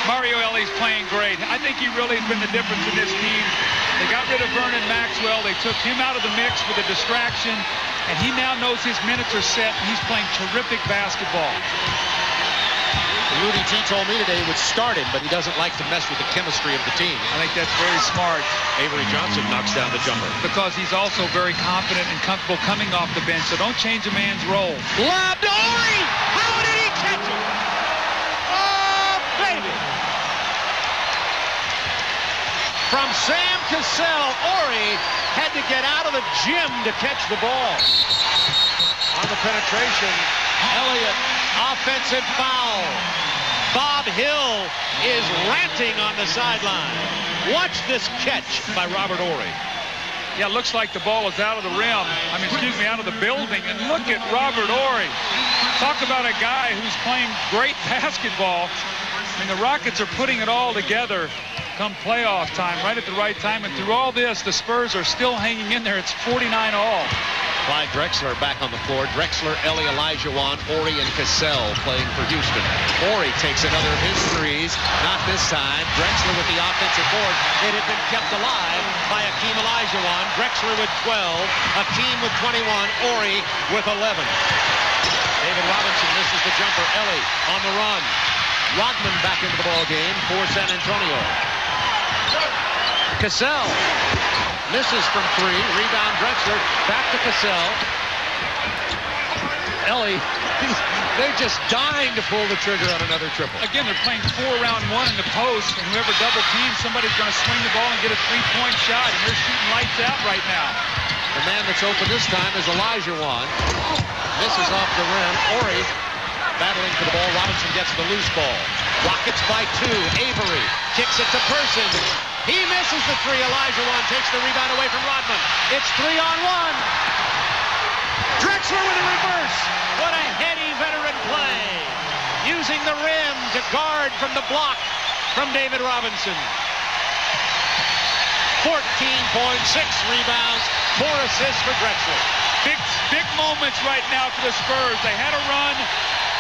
Mario Ellie's playing great. I think he really has been the difference in this team. They got rid of Vernon Maxwell. They took him out of the mix with a distraction, and he now knows his minutes are set. He's playing terrific basketball. Rudy T told me today he would start him, but he doesn't like to mess with the chemistry of the team. I think that's very smart. Avery Johnson knocks down the jumper. Because he's also very confident and comfortable coming off the bench, so don't change a man's role. Lob to Horry! How did he catch it? Oh, baby! From Sam Cassell, Horry had to get out of the gym to catch the ball. On the penetration, Elliott, offensive foul. Bob Hill is ranting on the sideline. Watch this catch by Robert Horry. Yeah, it looks like the ball is out of the rim. Out of the building. And look at Robert Horry. Talk about a guy who's playing great basketball. The Rockets are putting it all together come playoff time, right at the right time. And through all this, the Spurs are still hanging in there. It's 49 all. Clyde Drexler back on the floor. Drexler, Ellie, Olajuwon, Horry, and Cassell playing for Houston. Horry takes another of his threes. Not this time. Drexler with the offensive board. It had been kept alive by Akeem Olajuwon. Drexler with 12. Akeem with 21. Horry with 11. David Robinson misses the jumper. Ellie on the run. Rodman back into the ball game for San Antonio. Cassell misses from three. Rebound Drexler. Back to Cassell. Ellie, they're just dying to pull the trigger on another triple. Again, they're playing 4-round 1 in the post, and whoever double teams, somebody's going to swing the ball and get a three-point shot, and they're shooting lights out right now. The man that's open this time is Olajuwon. Misses off the rim. Horry battling for the ball. Robinson gets the loose ball. Rockets by 2. Avery kicks it to Person. He misses the three. Olajuwon takes the rebound away from Rodman. It's 3-on-1. Drexler with a reverse. What a heady veteran play. Using the rim to guard from the block from David Robinson. 14 points, 6 rebounds, 4 assists for Drexler. Big moments right now for the Spurs. They had a run.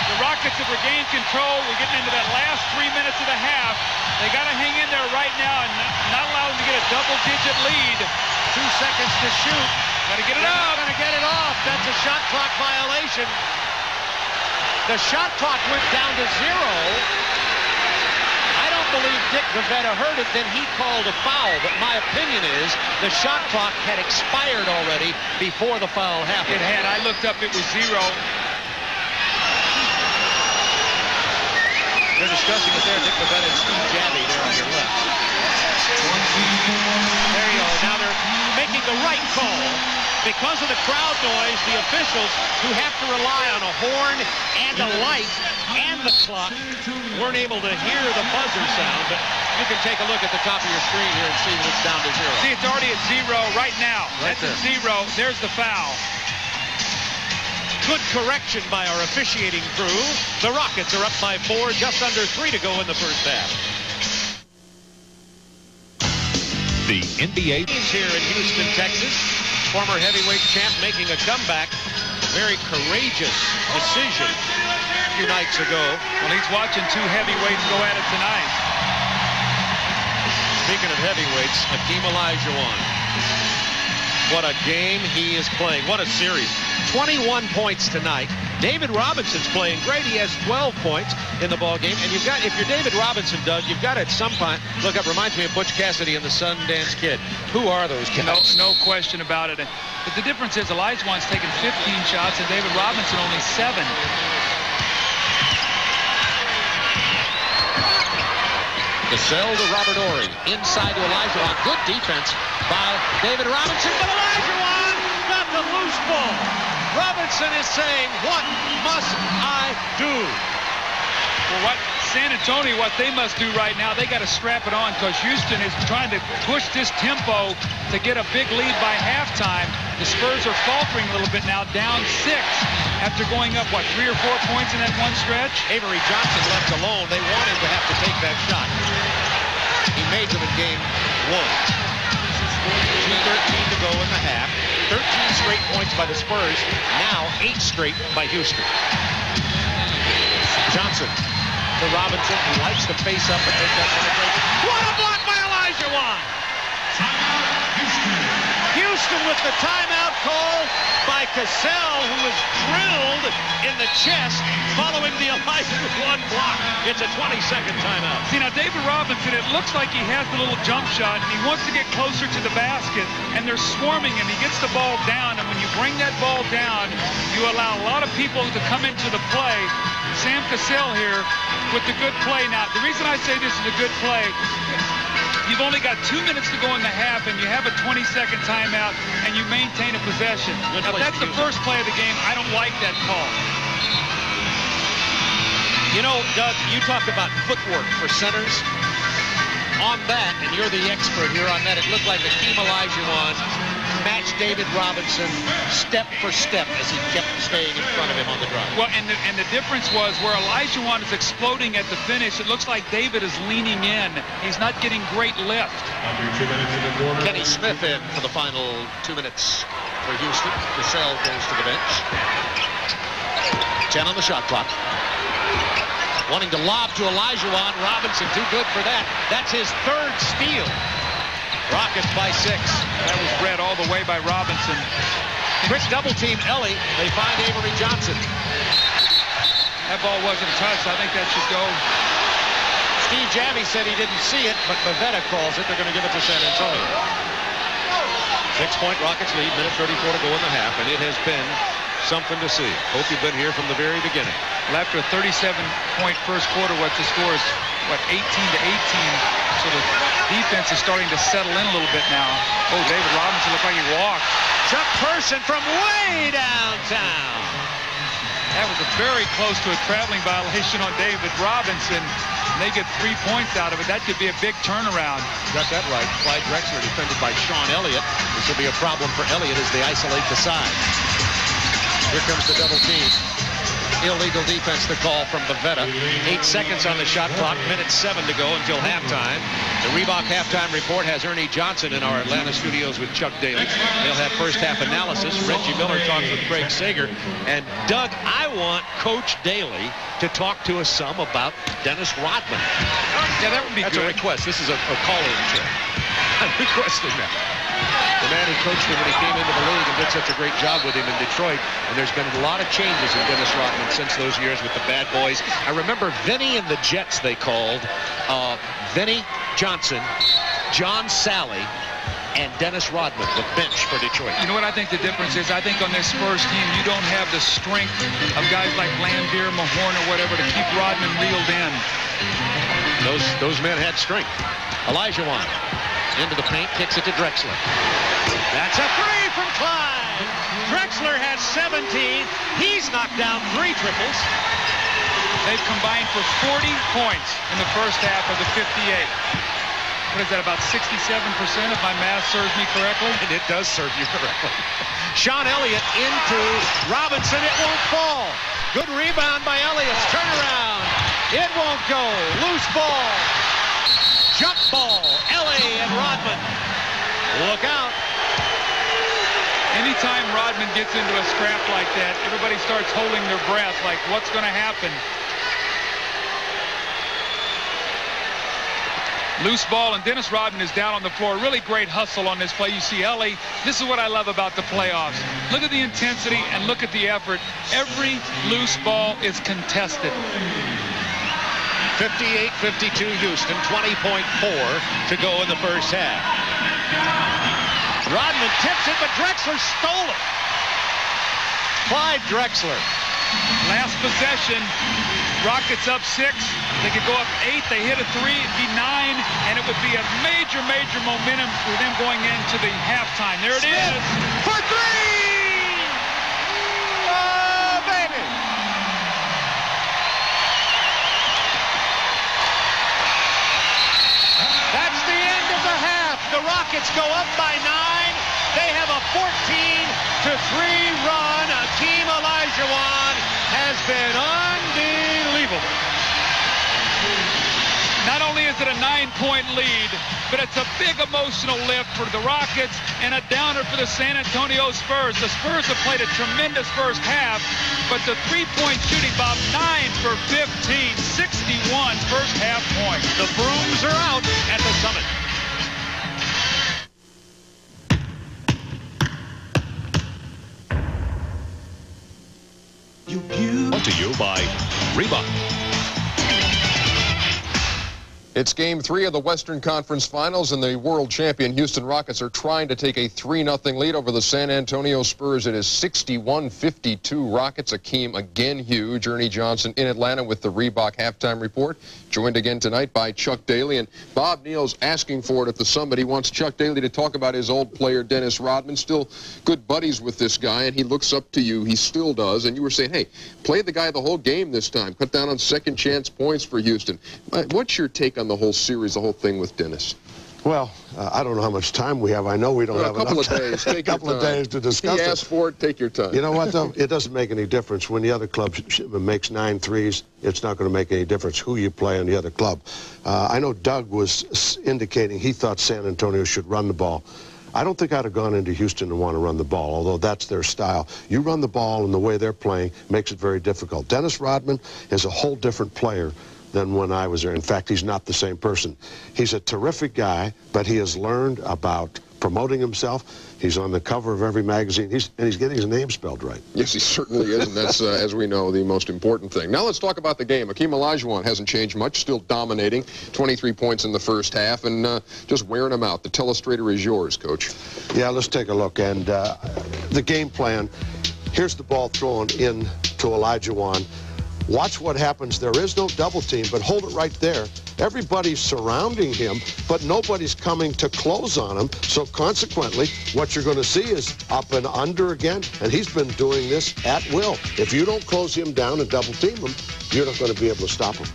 The Rockets have regained control. We're getting into that last 3 minutes of the half. They got to hang in there right now and not allow them to get a double-digit lead. 2 seconds to shoot. Got to get it up. Going to get it off. That's a shot clock violation. The shot clock went down to 0. I don't believe Dick Vavetta heard it. Then he called a foul. But my opinion is the shot clock had expired already before the foul happened. It had. I looked up. It was 0. They're discussing it there. Dick Vavetta and Steve Javie there on your left. There you go. Now they're making the right call. Because of the crowd noise, the officials who have to rely on a horn and a light and the clock weren't able to hear the buzzer sound. But you can take a look at the top of your screen here and see that it's down to 0. See, it's already at 0 right now. Right That's there. at 0. There's the foul. Good correction by our officiating crew. The Rockets are up by 4, just under 3 to go in the first half. The NBA Teams here in Houston, Texas. Former heavyweight champ making a comeback. Very courageous decision a few nights ago. Well, he's watching 2 heavyweights go at it tonight. Speaking of heavyweights, Akeem Olajuwon. What a game he is playing. What a series. 21 points tonight. David Robinson's playing great. He has 12 points in the ball game. And you've got, if you're David Robinson, Doug, you've got to at some point look up. Reminds me of Butch Cassidy and the Sundance Kid. Who are those guys? No question about it. But the difference is Olajuwon's taken 15 shots and David Robinson only 7. Cassell to Robert Horry. Inside to Olajuwon. Good defense by David Robinson. But Olajuwon got the loose ball. Robinson is saying, what must I do? Well, what San Antonio, what they must do right now, they got to strap it on because Houston is trying to push this tempo to get a big lead by halftime. The Spurs are faltering a little bit now, down 6 after going up, what, 3 or 4 points in that one stretch? Avery Johnson left alone. They want him to have to take that shot. He made them in game 1. 2:13 to go in the half. 13 straight points by the Spurs. Now 8 straight by Houston. Johnson to Robinson, who likes to face up and make that penetration. What a block by Olajuwon! Houston with the timeout call by Cassell, who was drilled in the chest following the Olajuwon block. It's a 20-second timeout. See, now David Robinson, it looks like he has the little jump shot, and he wants to get closer to the basket, and they're swarming him. He gets the ball down, and when you bring that ball down, you allow a lot of people to come into the play. Sam Cassell here with the good play. Now, the reason I say this is a good play, you've only got 2 minutes to go in the half, and you have a 20-second timeout, and you maintain a possession. Now, if that's the first play of the game, I don't like that call. You know, Doug, you talked about footwork for centers. On that, and you're the expert here on that, it looked like Hakeem Olajuwon matched David Robinson step for step as he kept staying in front of him on the drive. Well, and the difference was where Olajuwon is exploding at the finish, it looks like David is leaning in. He's not getting great lift. Kenny Smith in for the final 2 minutes for Houston. Cassell goes to the bench. 10 on the shot clock. Wanting to lob to Olajuwon. Robinson too good for that. That's his 3rd steal. Rockets by 6. That was read all the way by Robinson. Quick double team Ellie. They find Avery Johnson. That ball wasn't touched. I think that should go. Steve Javie said he didn't see it, but Bavetta calls it. They're going to give it to San Antonio. 6-point Rockets lead. Minute 34 to go in the half, and it has been something to see. Hope you've been here from the very beginning. Well, after a 37-point first quarter, what the score is, what, 18 to 18. So the defense is starting to settle in a little bit now. Oh, David Robinson looked like he walked. Chuck Person from way downtown. That was a very close to a traveling violation on David Robinson. And they get 3 points out of it. That could be a big turnaround. Got that right. Clyde Drexler defended by Sean Elliott. This will be a problem for Elliott as they isolate the side. Here comes the double team. Illegal defense to call from Bavetta. 8 seconds on the shot clock. Minute 7 to go until halftime. The Reebok halftime report has Ernie Johnson in our Atlanta studios with Chuck Daly. They'll have first half analysis. Reggie Miller talks with Craig Sager. And Doug, I want Coach Daly to talk to us some about Dennis Rodman. Yeah, that would be good. That's a request. This is a call-in show. I'm requesting that. The man who coached him when he came into the league and did such a great job with him in Detroit. And there's been a lot of changes in Dennis Rodman since those years with the Bad Boys. I remember Vinny and the Jets they called. Vinny Johnson, John Sally, and Dennis Rodman, the bench for Detroit. You know what I think the difference is? I think on this first team, you don't have the strength of guys like Lambeer, Mahorn, or whatever to keep Rodman reeled in. Those men had strength. Olajuwon into the paint, kicks it to Drexler. That's a 3 from Clyde. Drexler has 17. He's knocked down 3 triples. They've combined for 40 points in the first half of the 58. What is that, about 67% if my math serves me correctly? And it does serve you correctly. Sean Elliott into Robinson. It won't fall. Good rebound by Elliott. Turnaround. It won't go. Loose ball. Jump ball. Ellie and Rodman. Look out. Anytime Rodman gets into a scrap like that, everybody starts holding their breath like, what's going to happen? Loose ball, and Dennis Rodman is down on the floor. Really great hustle on this play. You see Ellie. This is what I love about the playoffs. Look at the intensity and look at the effort. Every loose ball is contested. 58-52 Houston, 20.4 to go in the first half. Rodman tips it, but Drexler stole it. Clyde Drexler. Last possession, Rockets up 6. They could go up 8. They hit a 3, it'd be 9, and it would be a major, major momentum for them going into the halftime. There it is. For 3! Oh, baby! That's the end of the half. The Rockets go up by 9. They have a 14-3 run. Hakeem Olajuwon has been unbelievable. Not only is it a 9-point 3-point lead, but it's a big emotional lift for the Rockets and a downer for the San Antonio Spurs. The Spurs have played a tremendous first half, but the three-point shooting, Bob, 9 for 15, 61 first half points. The brooms are out at the Summit. Brought to you by Reebok. It's Game 3 of the Western Conference Finals, and the world champion Houston Rockets are trying to take a 3-0 lead over the San Antonio Spurs. It is 61-52 Rockets. Akeem again huge. Ernie Johnson in Atlanta with the Reebok halftime report. Joined again tonight by Chuck Daly. And Bob Neal's asking for it at the Summit. He wants Chuck Daly to talk about his old player, Dennis Rodman. Still good buddies with this guy, and he looks up to you. He still does. And you were saying, hey, play the guy the whole game this time. Cut down on second chance points for Houston. What's your take on the whole series, the whole thing with Dennis? Well, I don't know how much time we have. I know we don't have enough time. A couple of days to discuss it. He asked for it. Take your time. You know what, though? It doesn't make any difference. When the other club makes 9 threes, it's not going to make any difference who you play on the other club. I know Doug was indicating he thought San Antonio should run the ball. I don't think I'd have gone into Houston and want to run the ball, although that's their style. You run the ball, and the way they're playing makes it very difficult. Dennis Rodman is a whole different player than when I was there. In fact, he's not the same person. He's a terrific guy, but he has learned about promoting himself. He's on the cover of every magazine, and he's getting his name spelled right. Yes, he certainly is, and that's, as we know, the most important thing. Now let's talk about the game. Akeem Olajuwon hasn't changed much, still dominating. 23 points in the first half, and just wearing them out. The telestrator is yours, Coach. Yeah, let's take a look. And the game plan, here's the ball thrown in to Olajuwon. Watch what happens. There is no double team, but hold it right there. Everybody's surrounding him, but nobody's coming to close on him. So consequently, what you're going to see is up and under again, and he's been doing this at will. If you don't close him down and double team him, you're not going to be able to stop him.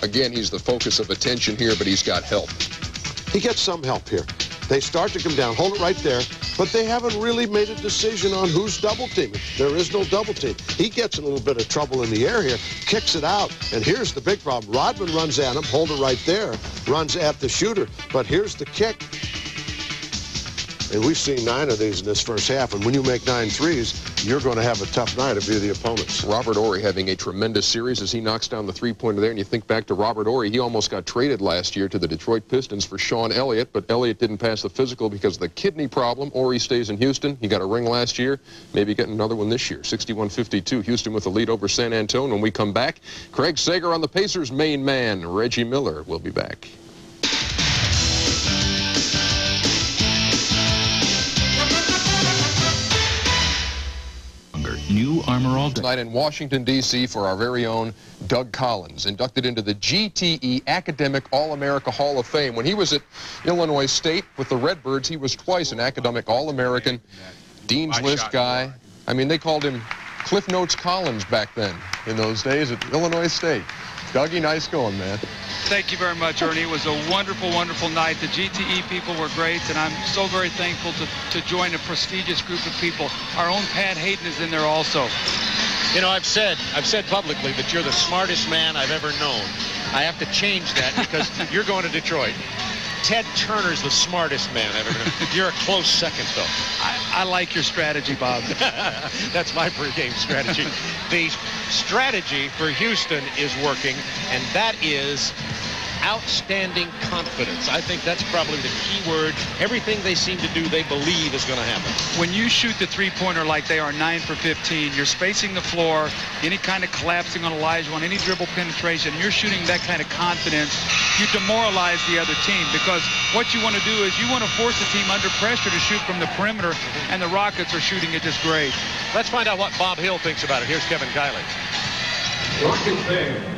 Again, he's the focus of attention here, but he's got help. He gets some help here. They start to come down, hold it right there, but they haven't really made a decision on who's double teaming. There is no double team. He gets in a little bit of trouble in the air here, kicks it out, and here's the big problem. Rodman runs at him, hold it right there, runs at the shooter, but here's the kick. And we've seen 9 of these in this first half, and when you make 9 threes, you're going to have a tough night if you're the opponents. Robert Horry having a tremendous series as he knocks down the three-pointer there, and you think back to Robert Horry. He almost got traded last year to the Detroit Pistons for Sean Elliott, but Elliott didn't pass the physical because of the kidney problem. Horry stays in Houston. He got a ring last year, maybe getting another one this year. 61-52, Houston with the lead over San Antonio. When we come back, Craig Sager on the Pacers' main man, Reggie Miller, will be back. New Armor All Tonight in Washington, D.C. for our very own Doug Collins, inducted into the GTE Academic All-America Hall of Fame. When he was at Illinois State with the Redbirds, he was twice an Academic All-American, Dean's List guy. I mean, they called him Cliff Notes Collins back then in those days at Illinois State. Dougie, nice going, man. Thank you very much, Ernie. It was a wonderful, wonderful night. The GTE people were great, and I'm so very thankful to join a prestigious group of people. Our own Pat Hayden is in there also. You know, I've said publicly that you're the smartest man I've ever known. I have to change that because you're going to Detroit. Ted Turner's the smartest man I've ever known. You're a close second, though. I like your strategy, Bob. That's my pregame strategy. The strategy for Houston is working, and that is outstanding confidence. I think that's probably the key word. Everything they seem to do, they believe is going to happen. When you shoot the three-pointer like they are 9 for 15, you're spacing the floor, any kind of collapsing on Olajuwon, any dribble penetration, you're shooting that kind of confidence, you demoralize the other team, because what you want to do is you want to force the team under pressure to shoot from the perimeter, and the Rockets are shooting it just great. Let's find out what Bob Hill thinks about it. Here's Kevin Kiley.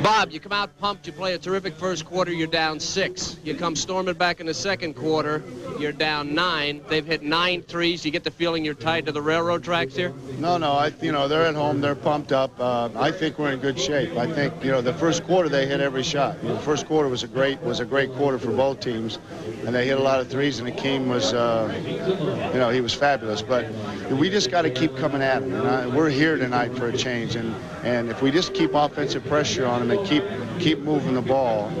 Bob, you come out pumped, you play a terrific first quarter, you're down 6. You come storming back in the second quarter, You're down 9. They've hit 9 threes. You get the feeling you're tied to the railroad tracks here? No. They're at home. They're pumped up. I think we're in good shape. I think, the first quarter they hit every shot. The first quarter was a great quarter for both teams, and they hit a lot of threes. And Akeem was, he was fabulous. But we just got to keep coming at him. And we're here tonight for a change. And if we just keep offensive pressure on him and keep moving the ball,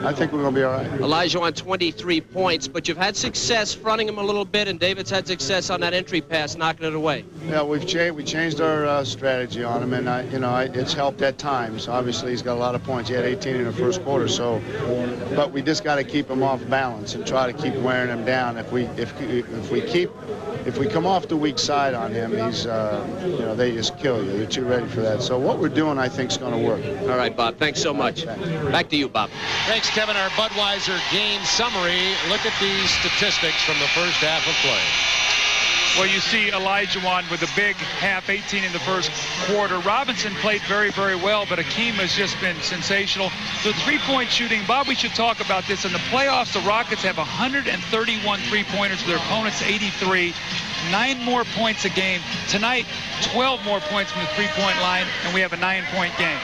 I think we're going to be all right. Olajuwon 23 points, but you've had success fronting him a little bit, and David's had success on that entry pass, knocking it away. Yeah, we changed our strategy on him, and it's helped at times. Obviously, he's got a lot of points. He had 18 in the first quarter, but we just got to keep him off balance and try to keep wearing him down. If we come off the weak side on him, he's they just kill you. They're too ready for that. So what we're doing, I think, is going to work. All right, Bob. Thanks so much. Back to you, Bob. Thanks, Kevin. Our Budweiser game summary. Look at these statistics from the first half of play. Well, you see Olajuwon with a big half, 18 in the first quarter. Robinson played very, very well, but Akeem has just been sensational. The three-point shooting, Bob, we should talk about this. In the playoffs, the Rockets have 131 three-pointers to their opponents' 83. 9 more points a game. Tonight, 12 more points from the three-point line, and we have a 9-point game.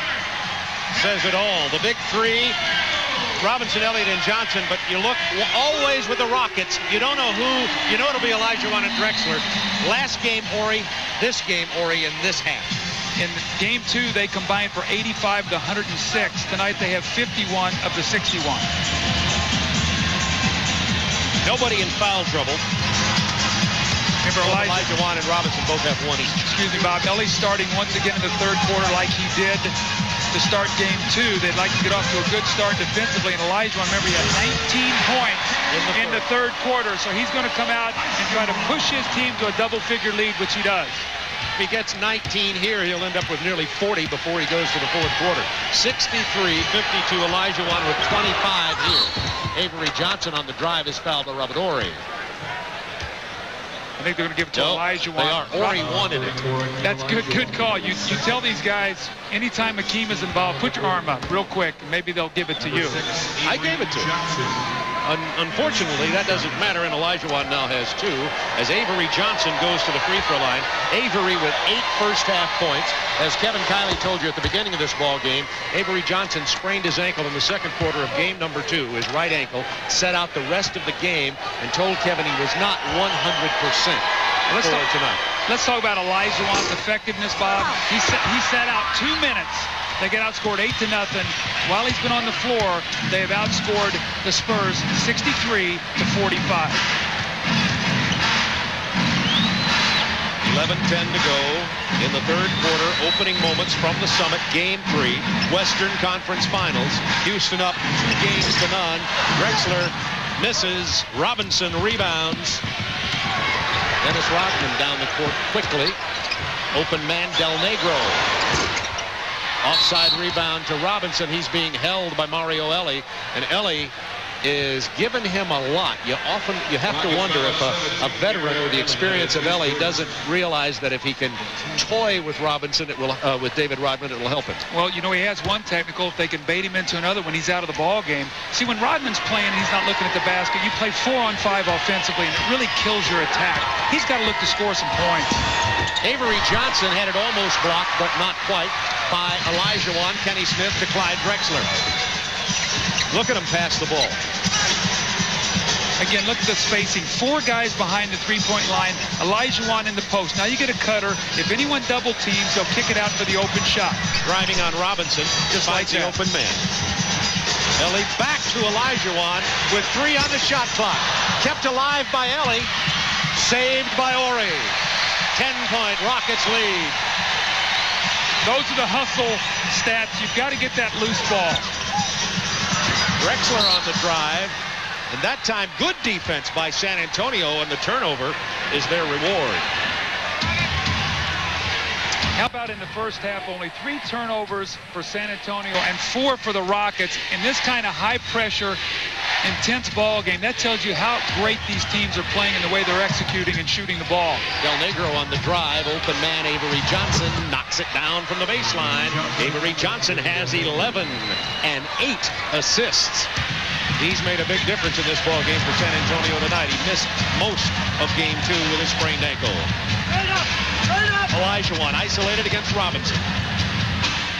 Says it all. The big three, Robinson, Elliott, and Johnson, but you look always with the Rockets. You don't know who. You know it'll be Olajuwon and Drexler. Last game, Ori. This game, Ori, in this half. In game 2, they combined for 85 to 106. Tonight, they have 51 of the 61. Nobody in foul trouble. Remember, Olajuwon and Robinson both have 1 each. Excuse me, Bob. Ellie's starting once again in the third quarter like he did to start game 2. They'd like to get off to a good start defensively. And Olajuwon, remember, he had 19 points in the third quarter. So he's going to come out and try to push his team to a double-figure lead, which he does. If he gets 19 here, he'll end up with nearly 40 before he goes to the fourth quarter. 63-52, Olajuwon with 25 here. Avery Johnson on the drive is fouled by Robert Horry. I think they're going to give it to Olajuwon. They are. Horry wanted it. That's good call. You tell these guys, anytime Akeem is involved, put your arm up real quick, and maybe they'll give it to you. I gave it to him. Unfortunately, that doesn't matter, and Olajuwon now has 2, as Avery Johnson goes to the free throw line. Avery with 8 first-half points. As Kevin Kiley told you at the beginning of this ball game, Avery Johnson sprained his ankle in the second quarter of game number 2, his right ankle, set out the rest of the game, and told Kevin he was not 100% tonight. Let's talk about Olajuwon's effectiveness, Bob. He sat out 2 minutes. They get outscored 8-0. While he's been on the floor, they have outscored the Spurs 63-45. 11:10 to go in the third quarter. Opening moments from the Summit. Game 3, Western Conference Finals. Houston up 2-0. Drexler misses. Robinson rebounds. Dennis Rodman down the court quickly. Open man, Del Negro. Offside rebound to Robinson. He's being held by Mario Elie, and Elie is giving him a lot. You have to wonder if a veteran with the experience of Elie doesn't realize that if he can toy with Robinson, it will with David Rodman, it will help him. Well, he has one technical. If they can bait him into another when he's out of the ball game. See, when Rodman's playing and he's not looking at the basket, you play 4-on-5 offensively, and it really kills your attack. He's got to look to score some points. Avery Johnson had it almost blocked, but not quite, by Olajuwon. Kenny Smith to Clyde Drexler. Look at him pass the ball. Again, look at the spacing. 4 guys behind the three-point line. Olajuwon in the post. Now you get a cutter. If anyone double teams, they'll kick it out for the open shot. Driving on Robinson, just like the open man. Elie back to Olajuwon with 3 on the shot clock. Kept alive by Elie. Saved by Horry. 10-point Rockets lead. Those are the hustle stats. You've got to get that loose ball. Drexler on the drive. And that time, good defense by San Antonio, and the turnover is their reward. How about in the first half, only 3 turnovers for San Antonio and 4 for the Rockets in this kind of high-pressure, intense ball game? That tells you how great these teams are playing and the way they're executing and shooting the ball. Del Negro on the drive. Open man Avery Johnson knocks it down from the baseline. Avery Johnson has 11 and 8 assists. He's made a big difference in this ball game for San Antonio tonight. He missed most of game 2 with a sprained ankle. Olajuwon isolated against Robinson.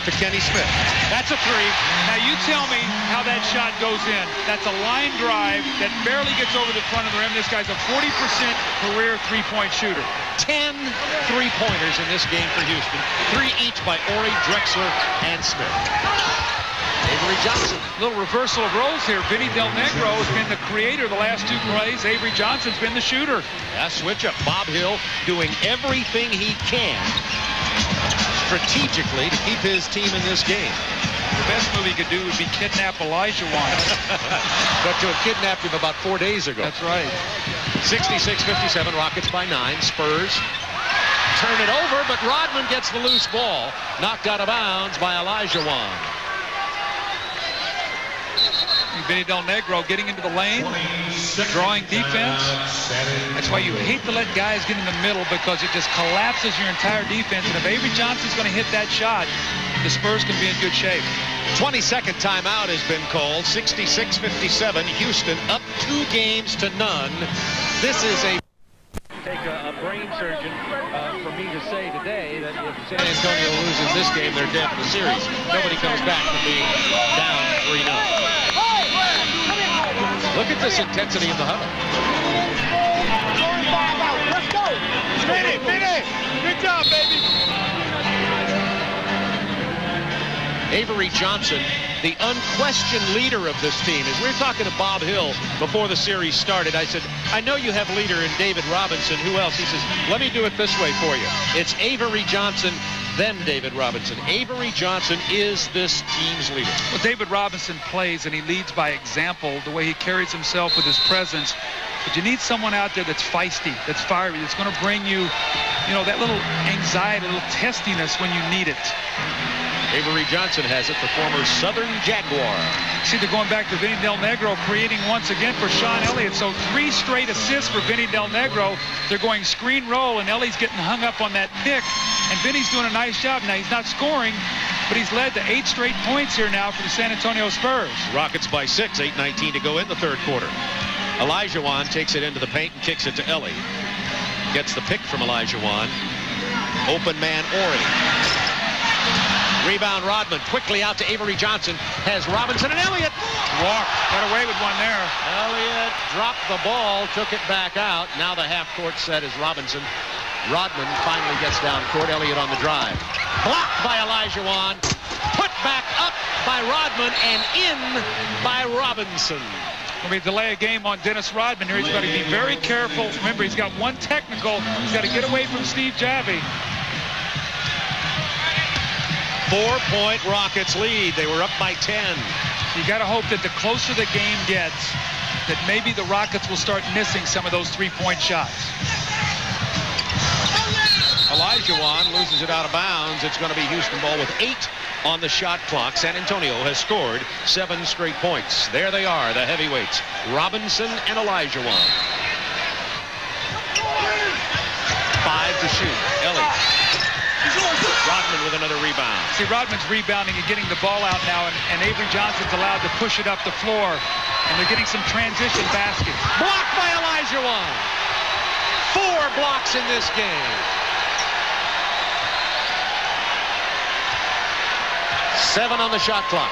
To Kenny Smith. That's a three. Now you tell me how that shot goes in. That's a line drive that barely gets over the front of the rim. This guy's a 40% career three-point shooter. 10 three-pointers in this game for Houston. 3 each by Horry, Drexler, and Smith. Avery Johnson. Little reversal of roles here. Vinny Del Negro has been the creator the last 2 plays. Avery Johnson's been the shooter. Yeah, switch up. Bob Hill doing everything he can strategically to keep his team in this game. The best move he could do would be kidnap Olajuwon. But to have kidnapped him about 4 days ago. That's right. 66-57, Rockets by 9. Spurs turn it over, but Rodman gets the loose ball. Knocked out of bounds by Olajuwon. Vinny Del Negro getting into the lane, drawing defense. That's why you hate to let guys get in the middle, because it just collapses your entire defense. And if Avery Johnson's going to hit that shot, the Spurs can be in good shape. 22nd timeout has been called. 66-57. Houston up 2 games to none. This is a... Take a brain surgeon for me to say today that if San Antonio loses this game, they're dead in the series. Nobody comes back from being down 3-0. Look at this intensity in the huddle. Let's go. Vinny. Good job, baby. Avery Johnson, the unquestioned leader of this team. As we were talking to Bob Hill before the series started, I said, I know you have leader in David Robinson. Who else? He says, let me do it this way for you. It's Avery Johnson, then David Robinson. Avery Johnson is this team's leader. Well, David Robinson plays and he leads by example, the way he carries himself with his presence. But you need someone out there that's feisty, that's fiery, that's going to bring you, that little anxiety, a little testiness when you need it. Avery Johnson has it, the former Southern Jaguar. See, they're going back to Vinny Del Negro, creating once again for Sean Elliott. So 3 straight assists for Vinny Del Negro. They're going screen roll, and Elliott's getting hung up on that pick. And Vinny's doing a nice job. Now, he's not scoring, but he's led to 8 straight points here now for the San Antonio Spurs. Rockets by 6, 8:19 to go in the 3rd quarter. Olajuwon takes it into the paint and kicks it to Ellie. Gets the pick from Olajuwon. Open man, Horry. Rebound Rodman, quickly out to Avery Johnson, has Robinson and Elliott. Walk, got away with one there. Elliott dropped the ball, took it back out. Now the half-court set is Robinson. Rodman finally gets down court. Elliott on the drive. Blocked by Olajuwon. Put back up by Rodman and in by Robinson. When we delay a game on Dennis Rodman here, he's got to be very careful. Remember, he's got 1 technical. He's got to get away from Steve Javie. 4-point Rockets lead. They were up by 10. You got to hope that the closer the game gets, that maybe the Rockets will start missing some of those 3-point shots. Olajuwon loses it out of bounds. It's going to be Houston ball with 8 on the shot clock. San Antonio has scored 7 straight points. There they are, the heavyweights, Robinson and Olajuwon. 5 to shoot. Elliott. Rodman with another rebound. See, Rodman's rebounding and getting the ball out now, and Avery Johnson's allowed to push it up the floor, and they're getting some transition baskets. Blocked by Olajuwon. 4 blocks in this game. 7 on the shot clock.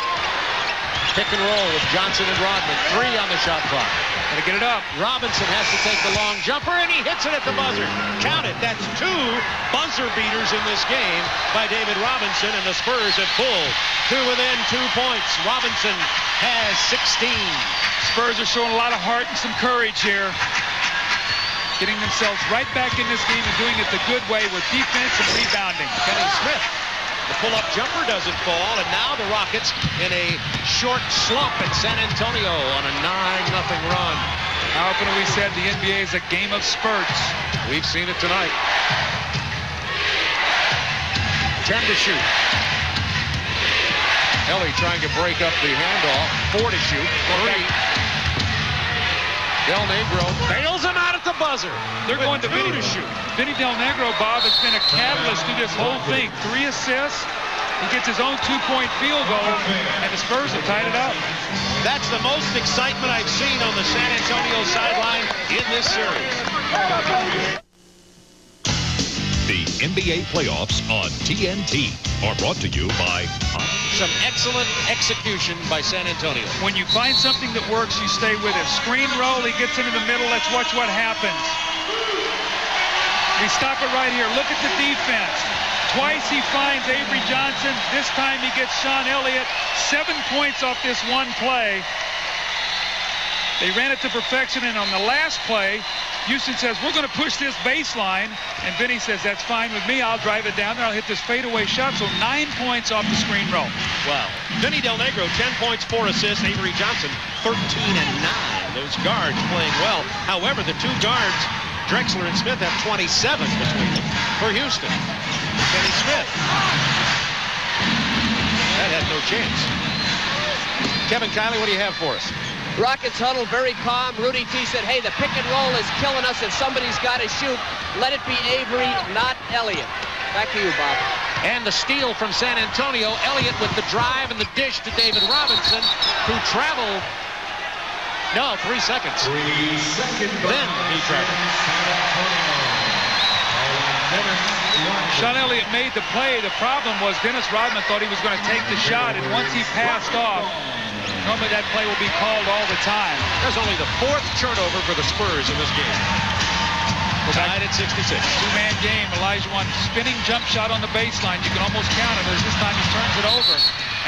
Pick and roll with Johnson and Rodman. 3 on the shot clock. Gotta get it up. Robinson has to take the long jumper, and he hits it at the buzzer. Count it. That's 2 buzzer beaters in this game by David Robinson, and the Spurs have pulled to within 2 points. Robinson has 16. Spurs are showing a lot of heart and some courage here. Getting themselves right back in this game and doing it the good way with defense and rebounding. Kenny Smith. The pull-up jumper doesn't fall, and now the Rockets in a short slump in San Antonio on a 9-0 run. How often have we said the NBA is a game of spurts? We've seen it tonight. 10 to shoot. Ellie trying to break up the handoff. 4 to shoot. 3. Del Negro bails him out at the buzzer. They're going to Vinny to shoot. Vinny Del Negro, Bob, has been a catalyst through this whole thing. 3 assists, He gets his own 2-point field goal, and the Spurs have tied it up. That's the most excitement I've seen on the San Antonio sideline in this series. The NBA playoffs on TNT are brought to you by some excellent execution by San Antonio. When you find something that works, you stay with it. Screen roll, he gets into the middle. Let's watch what happens. We stop it right here. Look at the defense. Twice he finds Avery Johnson. This time he gets Sean Elliott. 7 points off this one play. They ran it to perfection, and on the last play, Houston says, we're going to push this baseline, and Vinny says, that's fine with me. I'll drive it down there. I'll hit this fadeaway shot. So 9 points off the screen roll. Wow. Vinny Del Negro, 10 points, 4 assists. Avery Johnson, 13 and 9. Those guards playing well. However, the two guards, Drexler and Smith, have 27 between them for Houston. Kenny Smith. That had no chance. Kevin Kiley, what do you have for us? Rockets huddle very calm. Rudy T said, hey, the pick and roll is killing us. If somebody's got to shoot, let it be Avery, not Elliott. Back to you, Bob. And the steal from San Antonio. Elliott with the drive and the dish to David Robinson, who traveled. No, 3 seconds. 3 seconds. Then he traveled. Sean Elliott made the play. The problem was Dennis Rodman thought he was going to take the shot, and once he passed off, normally that play will be called all the time. There's only the 4th turnover for the Spurs in this game. Tied at 66. Two-man game. Olajuwon spinning jump shot on the baseline. You can almost count it, as this time he turns it over.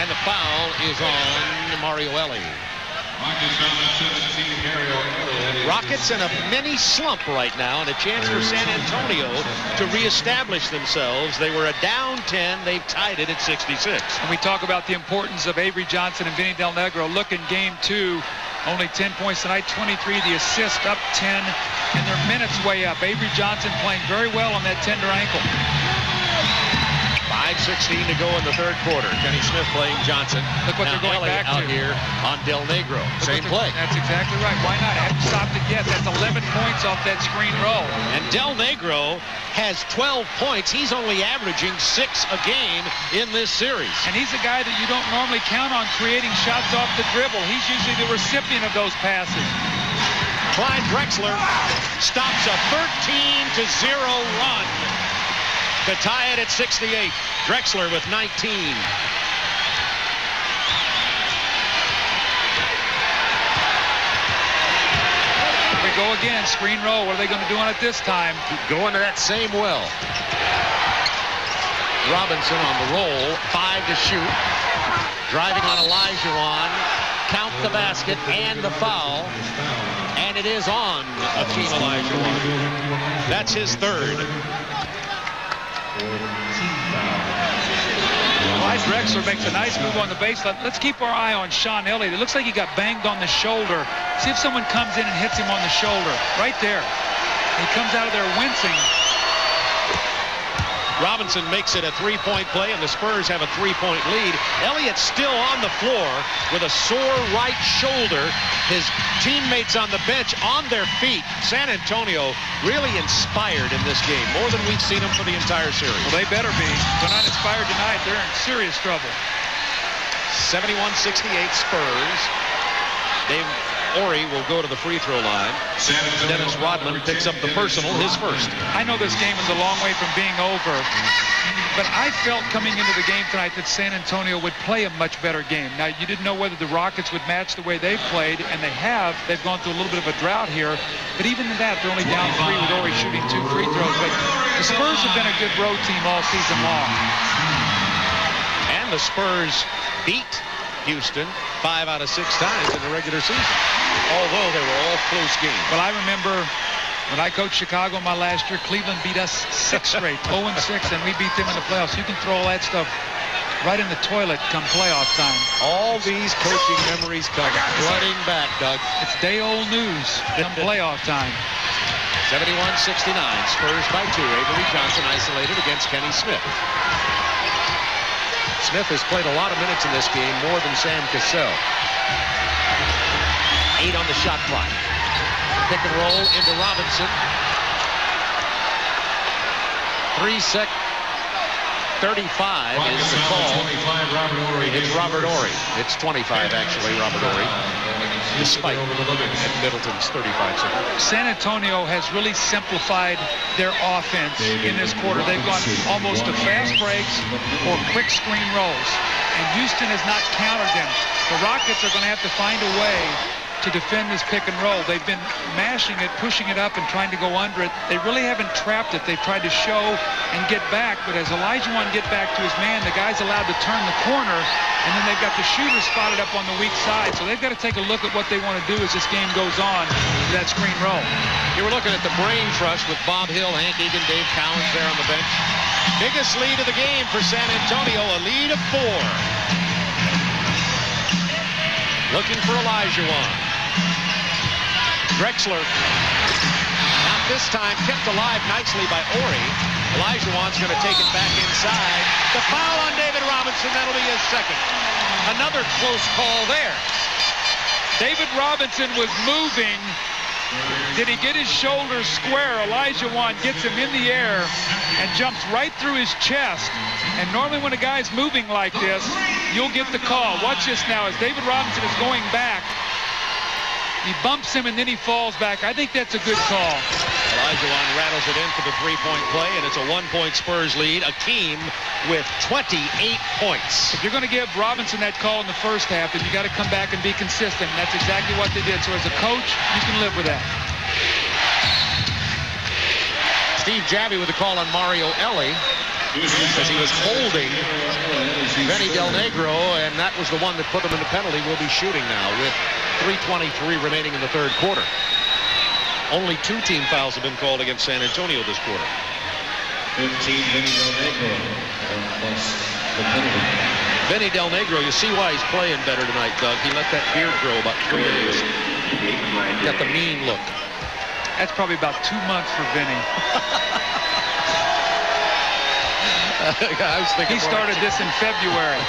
And the foul is on Mario Elie. Rockets in a mini slump right now, and a chance for San Antonio to reestablish themselves. They were a down 10. They've tied it at 66. And we talk about the importance of Avery Johnson and Vinny Del Negro. Look in game 2, only 10 points tonight, 23. The assist up 10, and their minutes way up. Avery Johnson playing very well on that tender ankle. 5:16 to go in the 3rd quarter. Kenny Smith playing Johnson. Look what now they're going back out to here on Del Negro. Same play. That's exactly right. Why not? I haven't stopped it yet. That's 11 points off that screen roll. And Del Negro has 12 points. He's only averaging 6 a game in this series. And he's a guy that you don't normally count on creating shots off the dribble. He's usually the recipient of those passes. Clyde Drexler stops a 13-0 run to tie it at 68. Drexler with 19. Here we go again. Screen roll. What are they going to do on it this time? Keep going to that same well. Robinson on the roll. 5 to shoot. Driving on Olajuwon. Count the basket and the foul. And it is on Akeem Olajuwon. That's his 3rd. Clyde Drexler makes a nice move on the baseline. Let's keep our eye on Sean Elliott. It looks like he got banged on the shoulder. See if someone comes in and hits him on the shoulder. Right there. He comes out of there wincing. Robinson makes it a 3-point play, and the Spurs have a 3-point lead. Elliott's still on the floor with a sore right shoulder. His teammates on the bench on their feet. San Antonio really inspired in this game, more than we've seen them for the entire series. Well, they better be. If they're not inspired tonight, they're in serious trouble. 71-68 Spurs. Dave Ori will go to the free throw line. Dennis Rodman picks up the personal, his first. I know this game is a long way from being over, but I felt coming into the game tonight that San Antonio would play a much better game. Now, you didn't know whether the Rockets would match the way they've played, and they have. They've gone through a little bit of a drought here, but even in that, they're only down 3 with Ori shooting 2 free throws. But the Spurs have been a good road team all season long. And the Spurs beat Houston 5 out of 6 times in the regular season, although they were all close games. Well, I remember when I coached Chicago my last year, Cleveland beat us 6 straight, 0-6, and we beat them in the playoffs. You can throw all that stuff right in the toilet come playoff time. All these coaching memories come flooding back, Doug. It's day-old news come playoff time. 71-69, Spurs by 2. Avery Johnson isolated against Kenny Smith. Smith has played a lot of minutes in this game, more than Sam Cassell. 8 on the shot clock. Pick and roll into Robinson. 3 seconds. 35 is the call. It's Robert Horry. It's 25, actually, Robert Horry. Despite Middleton's 35 seconds. San Antonio has really simplified their offense in this quarter. They've gone almost to fast breaks or quick screen rolls. And Houston has not countered them. The Rockets are going to have to find a way to defend this pick and roll. They've been mashing it, pushing it up, and trying to go under it. They really haven't trapped it. They've tried to show and get back, but as Olajuwon get back to his man, the guy's allowed to turn the corner, and then they've got the shooter spotted up on the weak side. So they've got to take a look at what they want to do as this game goes on with that screen roll. You were looking at the brain trust with Bob Hill, Hank Egan, Dave Cowens there on the bench. Biggest lead of the game for San Antonio, a lead of 4. Looking for Olajuwon. Drexler, not this time, kept alive nicely by Horry. Olajuwon's going to take it back inside. The foul on David Robinson, that'll be his second. Another close call there. David Robinson was moving. Did he get his shoulders square? Olajuwon gets him in the air and jumps right through his chest. And normally when a guy's moving like this, you'll get the call. Watch this now as David Robinson is going back. He bumps him and then he falls back. I think that's a good call. Olajuwon rattles it in for the three-point play, and it's a 1-point Spurs lead. Akeem with 28 points. If you're going to give Robinson that call in the first half, then you got to come back and be consistent. And that's exactly what they did. So as a coach, you can live with that. Steve Javie with a call on Mario Elie as he was holding Benny Del Negro, and that was the one that put them in the penalty. Will be shooting now with 3:23 remaining in the third quarter. Only 2 team fouls have been called against San Antonio this quarter. 15, Benny Del Negro plus the penalty. Benny Del Negro, you see why he's playing better tonight, Doug. He let that beard grow about 3 days. Got the mean look. That's probably about 2 months for Benny. I was thinking he started this in February.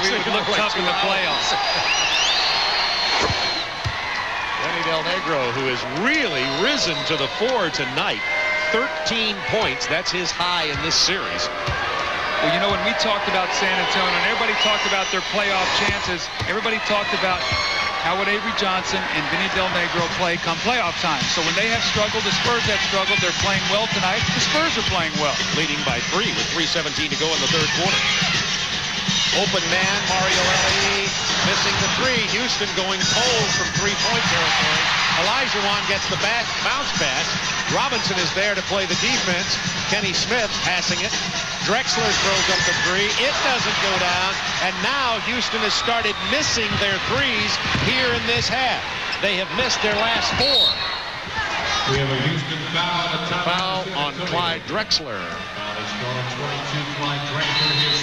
We would look tough in the playoffs. Benny Del Negro, who has really risen to the fore tonight. 13 points. That's his high in this series. Well, you know, when we talked about San Antonio, and everybody talked about their playoff chances, everybody talked about how would Avery Johnson and Benny Del Negro play come playoff time. So when they have struggled, the Spurs have struggled. They're playing well tonight. The Spurs are playing well. Leading by 3 with 3:17 to go in the third quarter. Open man, Mario Elie missing the 3. Houston going cold from 3-point territory. Olajuwon gets the bounce pass. Robinson is there to play the defense. Kenny Smith passing it. Drexler throws up the 3. It doesn't go down. And now Houston has started missing their 3s here in this half. They have missed their last 4. We have a Houston foul. Foul on Clyde Drexler.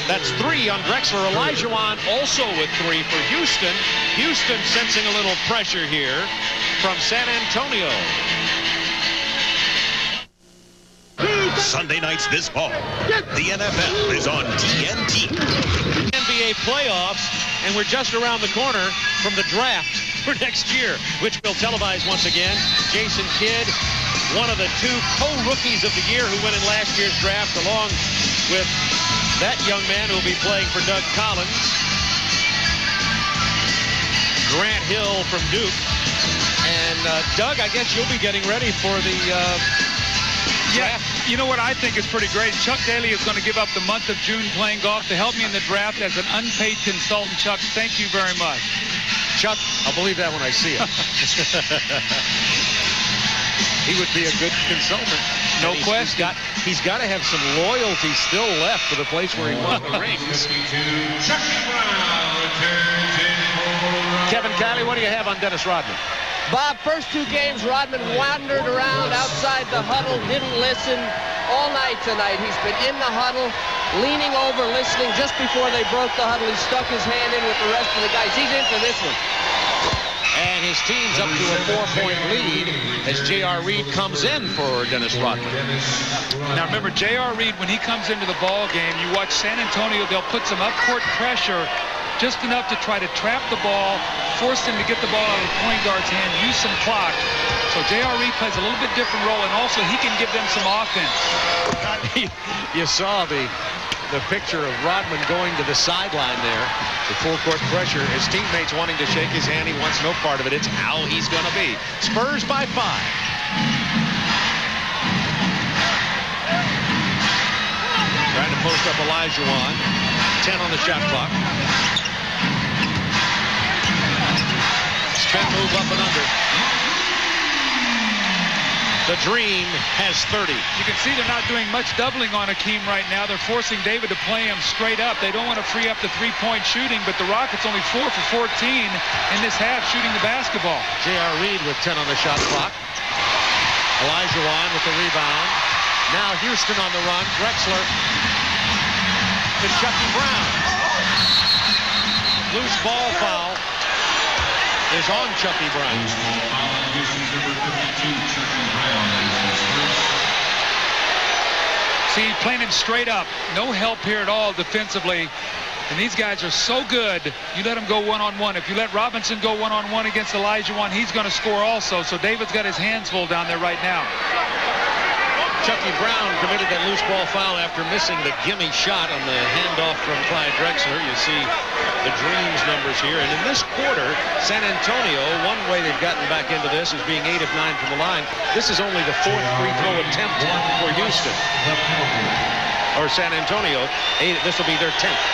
That's 3 on Drexler. Olajuwon also with 3 for Houston. Houston sensing a little pressure here from San Antonio. Sunday nights this fall, the NFL is on TNT. NBA playoffs, and we're just around the corner from the draft for next year, which we'll televise once again. Jason Kidd, one of the 2 co-rookies of the year who went in last year's draft, along with that young man who will be playing for Doug Collins. Grant Hill from Duke. And Doug, I guess you'll be getting ready for the draft. You know what I think is pretty great? Chuck Daly is going to give up the month of June playing golf to help me in the draft as an unpaid consultant. Chuck, thank you very much. Chuck, I'll believe that when I see it. He would be a good consultant. No question. He's got to have some loyalty still left for the place where he won the rings. Kevin Kiley, what do you have on Dennis Rodman? Bob, first 2 games, Rodman wandered around outside the huddle, didn't listen all night tonight. He's been in the huddle, leaning over, listening. Just before they broke the huddle, he stuck his hand in with the rest of the guys. He's in for this one. And his team's up to a 4-point lead as J.R. Reed comes in for Dennis Rodman. Now remember, J.R. Reed, when he comes into the ball game, you watch San Antonio, they'll put some up-court pressure just enough to try to trap the ball, force him to get the ball out of the point guard's hand, use some clock. So J.R. Reed plays a little bit different role, and also he can give them some offense. You saw the the picture of Rodman going to the sideline there. The full-court pressure. His teammates wanting to shake his hand. He wants no part of it. It's how he's going to be. Spurs by 5. Trying to post up Olajuwon. 10 on the shot clock. Spin move up and under. The Dream has 30. You can see they're not doing much doubling on Hakeem right now. They're forcing David to play him straight up. They don't want to free up the three-point shooting, but the Rockets only 4 for 14 in this half shooting the basketball. J.R. Reed with 10 on the shot clock. Olajuwon with the rebound. Now Houston on the run. Drexler to Chucky Brown. Loose ball foul is on Chucky Brown. See, playing him straight up. No help here at all defensively. And these guys are so good, you let them go one-on-one. If you let Robinson go one-on-one against Olajuwon, he's going to score also. So David's got his hands full down there right now. Chucky Brown committed that loose ball foul after missing the gimme shot on the handoff from Clyde Drexler. You see the Dreams numbers here. And in this quarter, San Antonio, one way they've gotten back into this is being 8 of 9 from the line. This is only the 4th free throw attempt for Houston. Or San Antonio. This will be their 10th.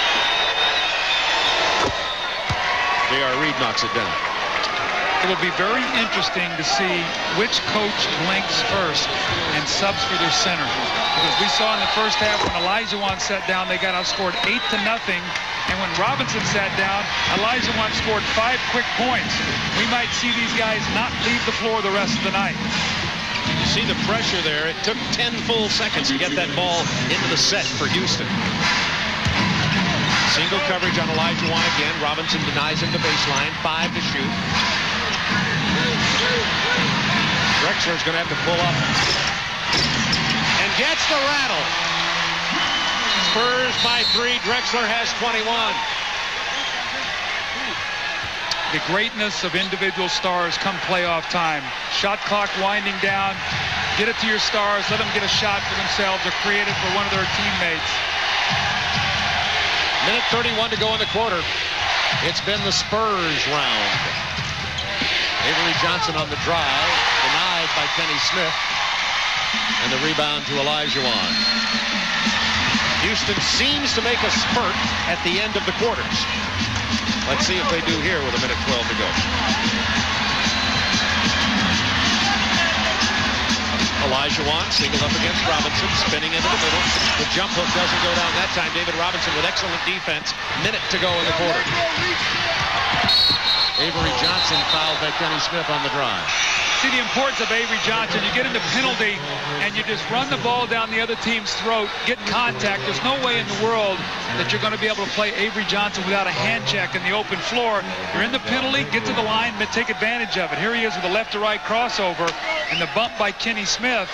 J.R. Reed knocks it down. It will be very interesting to see which coach blinks first and subs for their center. Because we saw in the first half when Olajuwon sat down, they got outscored 8-0. And when Robinson sat down, Olajuwon scored 5 quick points. We might see these guys not leave the floor the rest of the night. You see the pressure there. It took 10 full seconds to get that ball into the set for Houston. Single coverage on Olajuwon again. Robinson denies him the baseline. 5 to shoot. Drexler's going to have to pull up. And gets the rattle. Spurs by 3. Drexler has 21. The greatness of individual stars come playoff time. Shot clock winding down. Get it to your stars. Let them get a shot for themselves or create it for one of their teammates. Minute 31 to go in the quarter. It's been the Spurs round. Avery Johnson on the drive. Denied by Kenny Smith. And the rebound to Olajuwon. Houston seems to make a spurt at the end of the quarters. Let's see if they do here with a minute 12 to go. Olajuwon singled up against Robinson, spinning into the middle. The jump hook doesn't go down that time. David Robinson with excellent defense. Minute to go in the quarter. Avery Johnson fouled by Kenny Smith on the drive. See the importance of Avery Johnson. You get into penalty and you just run the ball down the other team's throat, get contact. There's no way in the world that you're going to be able to play Avery Johnson without a hand check in the open floor. You're in the penalty, get to the line, but take advantage of it. Here he is with a left to right crossover and the bump by Kenny Smith.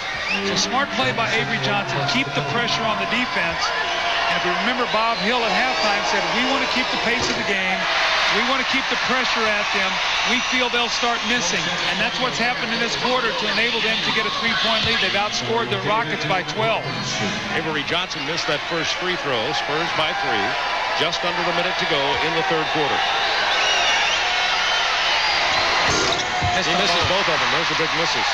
So smart play by Avery Johnson. Keep the pressure on the defense. And if we remember, Bob Hill at halftime said, we want to keep the pace of the game. We want to keep the pressure at them. We feel they'll start missing. And that's what's happened in this quarter to enable them to get a 3-point lead. They've outscored the Rockets by 12. Avery Johnson missed that first free throw. Spurs by 3. Just under a minute to go in the third quarter. He misses both of them. Those are big misses.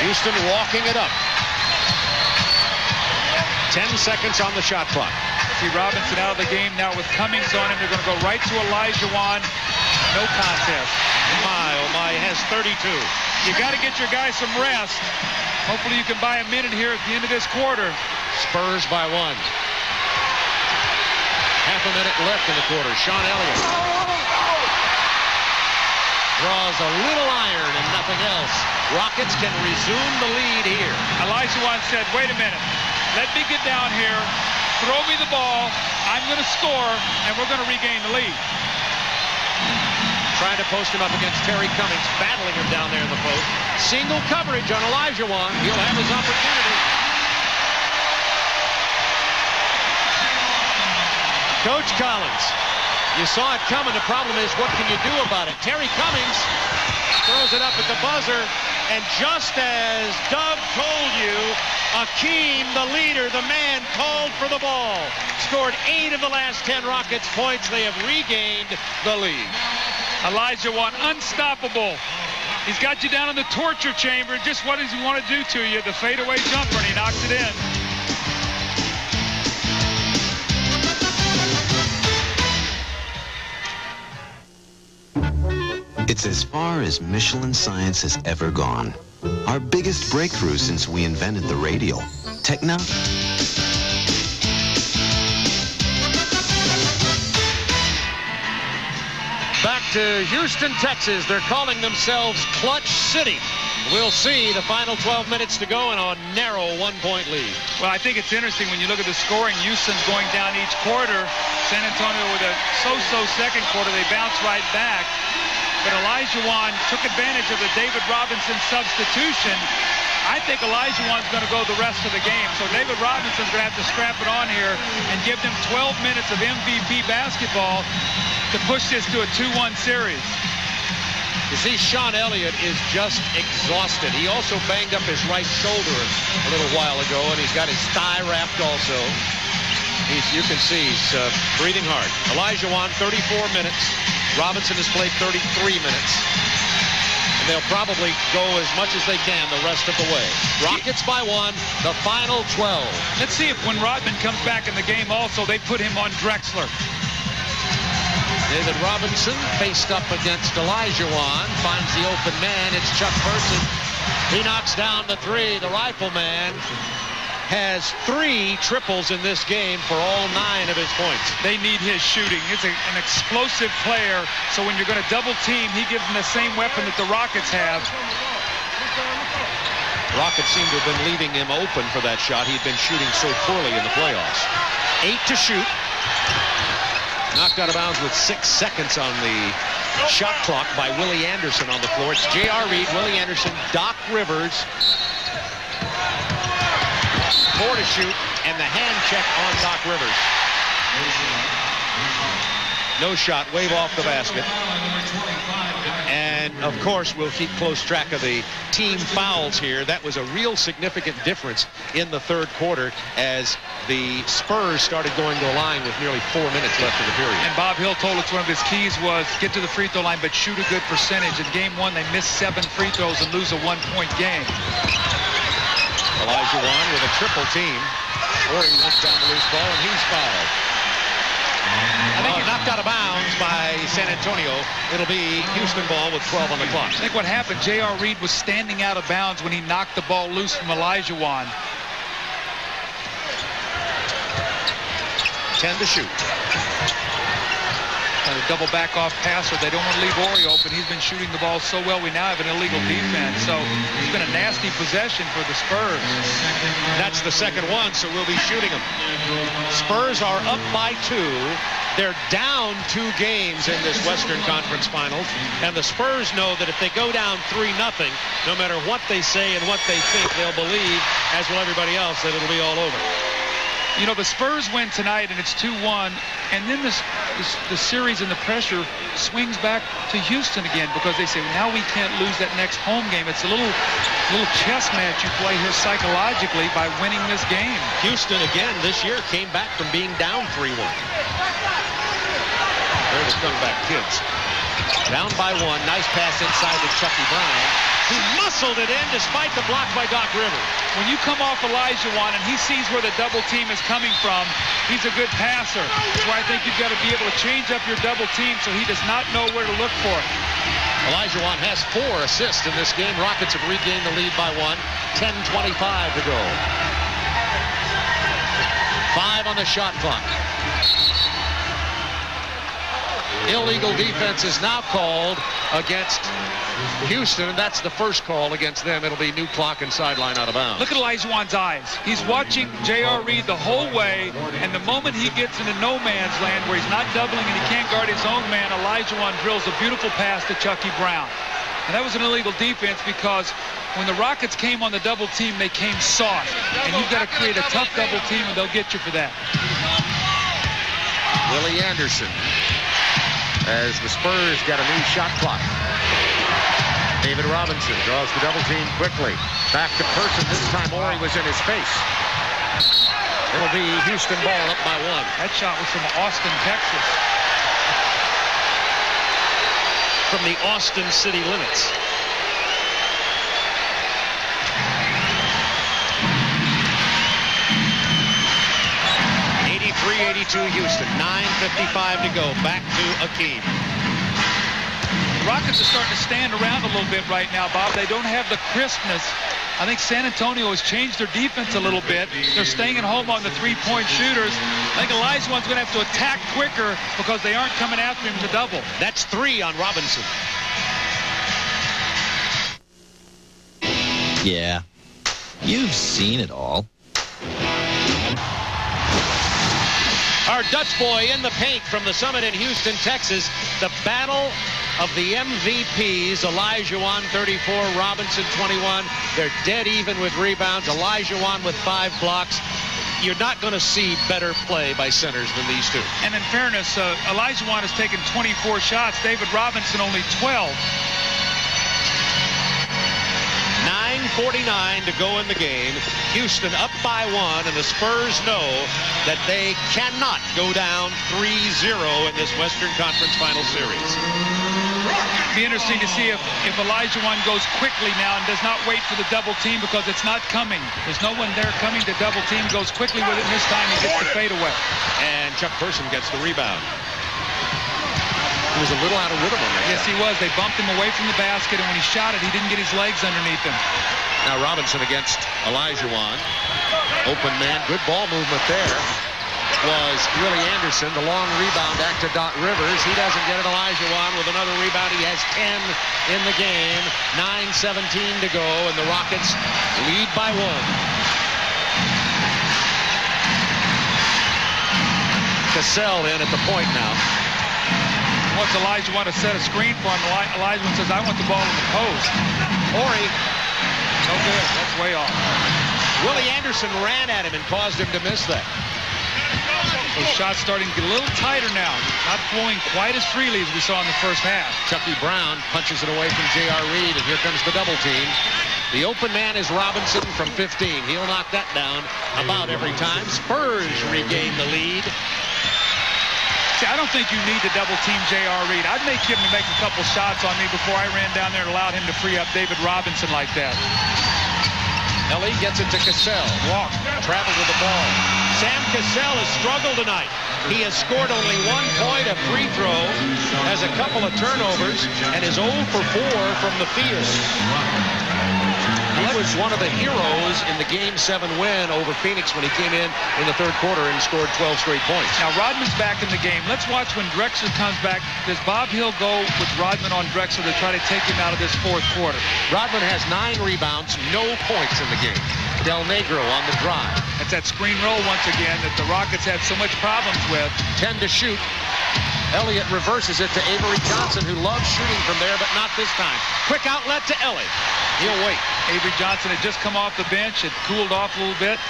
Houston walking it up. 10 seconds on the shot clock. See Robinson out of the game now with Cummings on him. They're going to go right to Olajuwon. No contest. Oh my, has 32. You got to get your guys some rest. Hopefully you can buy a minute here at the end of this quarter. Spurs by 1. Half a minute left in the quarter. Sean Elliott draws a little iron and nothing else. Rockets can resume the lead here. Olajuwon said, wait a minute. Let me get down here, throw me the ball, I'm going to score, and we're going to regain the lead. Trying to post him up against Terry Cummings, battling him down there in the post. Single coverage on Olajuwon. He'll have his opportunity. Coach Collins, you saw it coming. The problem is, what can you do about it? Terry Cummings throws throws it up at the buzzer. And just as Doug told you, Akeem, the leader, the man called for the ball, scored 8 of the last 10 Rockets points. They have regained the lead. Olajuwon, unstoppable. He's got you down in the torture chamber. Just what does he want to do to you? The fadeaway jumper, and he knocks it in. It's as far as Michelin science has ever gone. Our biggest breakthrough since we invented the radial. Techno. Back to Houston, Texas. They're calling themselves Clutch City. We'll see the final 12 minutes to go and a narrow 1-point lead. Well, I think it's interesting when you look at the scoring. Houston's going down each quarter. San Antonio with a so-so second quarter. They bounce right back. But Olajuwon took advantage of the David Robinson substitution. I think Olajuwon's going to go the rest of the game. So David Robinson's going to have to strap it on here and give them 12 minutes of MVP basketball to push this to a 2-1 series. You see, Sean Elliott is just exhausted. He also banged up his right shoulder a little while ago, and he's got his thigh wrapped also. You can see he's breathing hard. Olajuwon, 34 minutes. Robinson has played 33 minutes. And they'll probably go as much as they can the rest of the way. Rockets by 1, the final 12. Let's see if when Rodman comes back in the game also, they put him on Drexler. David Robinson faced up against Olajuwon, finds the open man. It's Chuck Person. He knocks down the 3. The rifleman has 3 triples in this game for all 9 of his points. They need his shooting. He's an explosive player, so when you're going to double team, he gives them the same weapon that the Rockets have. Rockets seem to have been leaving him open for that shot. He'd been shooting so poorly in the playoffs. 8 to shoot. Knocked out of bounds with 6 seconds on the shot clock by Willie Anderson on the floor. It's J.R. Reed, Willie Anderson, Doc Rivers. 4 to shoot, and the hand check on Doc Rivers. No shot, wave off the basket. And, of course, we'll keep close track of the team fouls here. That was a real significant difference in the third quarter as the Spurs started going to a line with nearly 4 minutes left in the period. And Bob Hill told us one of his keys was get to the free throw line, but shoot a good percentage. In game 1, they missed 7 free throws and lose a 1-point game. Olajuwon with a triple team. Or he wants down the loose ball, and he's fouled. I think he knocked out of bounds by San Antonio. It'll be Houston ball with 12 on the clock. I think what happened, J.R. Reed was standing out of bounds when he knocked the ball loose from Olajuwon. 10 to shoot. A double back-off passer. They don't want to leave Horry open. He's been shooting the ball so well. We now have an illegal defense. So it's been a nasty possession for the Spurs. That's the second one, so we'll be shooting them. Spurs are up by 2. They're down 2 games in this Western Conference Finals. And the Spurs know that if they go down 3-0, no matter what they say and what they think, they'll believe, as will everybody else, that it'll be all over. You know, the Spurs win tonight, and it's 2-1, and then the series and the pressure swings back to Houston again because they say, well, now we can't lose that next home game. It's a little chess match you play here psychologically by winning this game. Houston, again, this year came back from being down 3-1. They're the comeback kids. Down by 1. Nice pass inside to Chucky Brown. He muscled it in despite the block by Doc Rivers. When you come off Olajuwon and he sees where the double team is coming from, he's a good passer. That's why I think you've got to be able to change up your double team so he does not know where to look for it. Olajuwon has 4 assists in this game. Rockets have regained the lead by 1. 10:25 to go. 5 on the shot clock. Illegal defense is now called against Houston, and that's the first call against them. It'll be new clock and sideline out of bounds. Look at Olajuwon's eyes. He's watching J.R. Reed the whole way, and the moment he gets into no man's land where he's not doubling and he can't guard his own man, Olajuwon drills a beautiful pass to Chucky Brown. And that was an illegal defense because when the Rockets came on the double team, they came soft. And you've got to create a tough double team, and they'll get you for that. Willie Anderson, as the Spurs got a new shot clock. David Robinson draws the double team quickly. Back to Person. This time Ori was in his face. It'll be Houston ball up by 1. That shot was from Austin, Texas. From the Austin city limits. .82 Houston. 9:55 to go. Back to Akeem. The Rockets are starting to stand around a little bit right now, Bob. They don't have the crispness. I think San Antonio has changed their defense a little bit. They're staying at home on the three-point shooters. I think Olajuwon's going to have to attack quicker because they aren't coming after him in the double. That's 3 on Robinson. Yeah, you've seen it all. Our Dutch boy in the paint from the Summit in Houston, Texas. The battle of the MVPs. Olajuwon 34, Robinson 21. They're dead even with rebounds. Olajuwon with 5 blocks. You're not going to see better play by centers than these two. And in fairness, Olajuwon has taken 24 shots. David Robinson only 12. 9:49 to go in the game. Houston up by 1, and the Spurs know that they cannot go down 3-0 in this Western Conference Final Series. It'll be interesting to see if Olajuwon goes quickly now and does not wait for the double team because it's not coming. There's no one there coming to double team. Goes quickly with it, and this time he gets the fadeaway. And Chuck Person gets the rebound. He was a little out of rhythm on that. Yes, he was. They bumped him away from the basket, and when he shot it, he didn't get his legs underneath him. Now Robinson against Olajuwon. Open man. Good ball movement there. Was Willie Anderson. The long rebound back to Doc Rivers. He doesn't get it. Olajuwon with another rebound. He has 10 in the game. 9:17 to go, and the Rockets lead by 1. Cassell in at the point now. Wants Olajuwon to set a screen for him. Olajuwon says, I want the ball in the post. Ori. No good. That's way off. Willie Anderson ran at him and caused him to miss that. Those shots starting to get a little tighter now. Not flowing quite as freely as we saw in the first half. Chucky Brown punches it away from J.R. Reed, and here comes the double team. The open man is Robinson from 15. He'll knock that down about every time. Spurs regain the lead. See, I don't think you need to double team J.R. Reed. I'd make him to make a couple shots on me before I ran down there and allowed him to free up David Robinson like that. Ellie gets it to Cassell. Walk. Travels with the ball. Sam Cassell has struggled tonight. He has scored only 1 point, a free throw, has a couple of turnovers, and is 0 for 4 from the field. He was one of the heroes in the Game 7 win over Phoenix when he came in the third quarter and scored 12 straight points. Now, Rodman's back in the game. Let's watch when Drexler comes back. Does Bob Hill go with Rodman on Drexler to try to take him out of this fourth quarter? Rodman has 9 rebounds, no points in the game. Del Negro on the drive. That's that screen roll once again that the Rockets had so much problems with. 10 to shoot. Elliott reverses it to Avery Johnson, who loves shooting from there, but not this time. Quick outlet to Elliott. He'll wait. Avery Johnson had just come off the bench. It cooled off a little bit.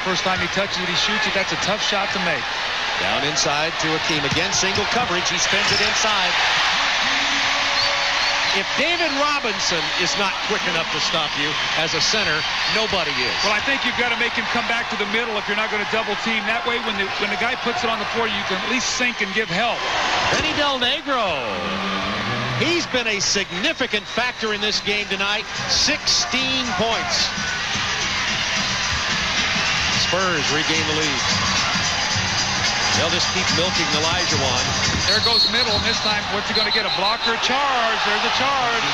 First time he touches it, he shoots it. That's a tough shot to make. Down inside to Akeem. Again, single coverage. He spins it inside. If David Robinson is not quick enough to stop you as a center, nobody is. Well, I think you've got to make him come back to the middle if you're not going to double team. That way, when the guy puts it on the floor, you can at least sink and give help. Benny Del Negro. He's been a significant factor in this game tonight. 16 points. Spurs regain the lead. They'll just keep milking Olajuwon. There goes middle, and this time, what's he going to get? A blocker charge. There's a charge.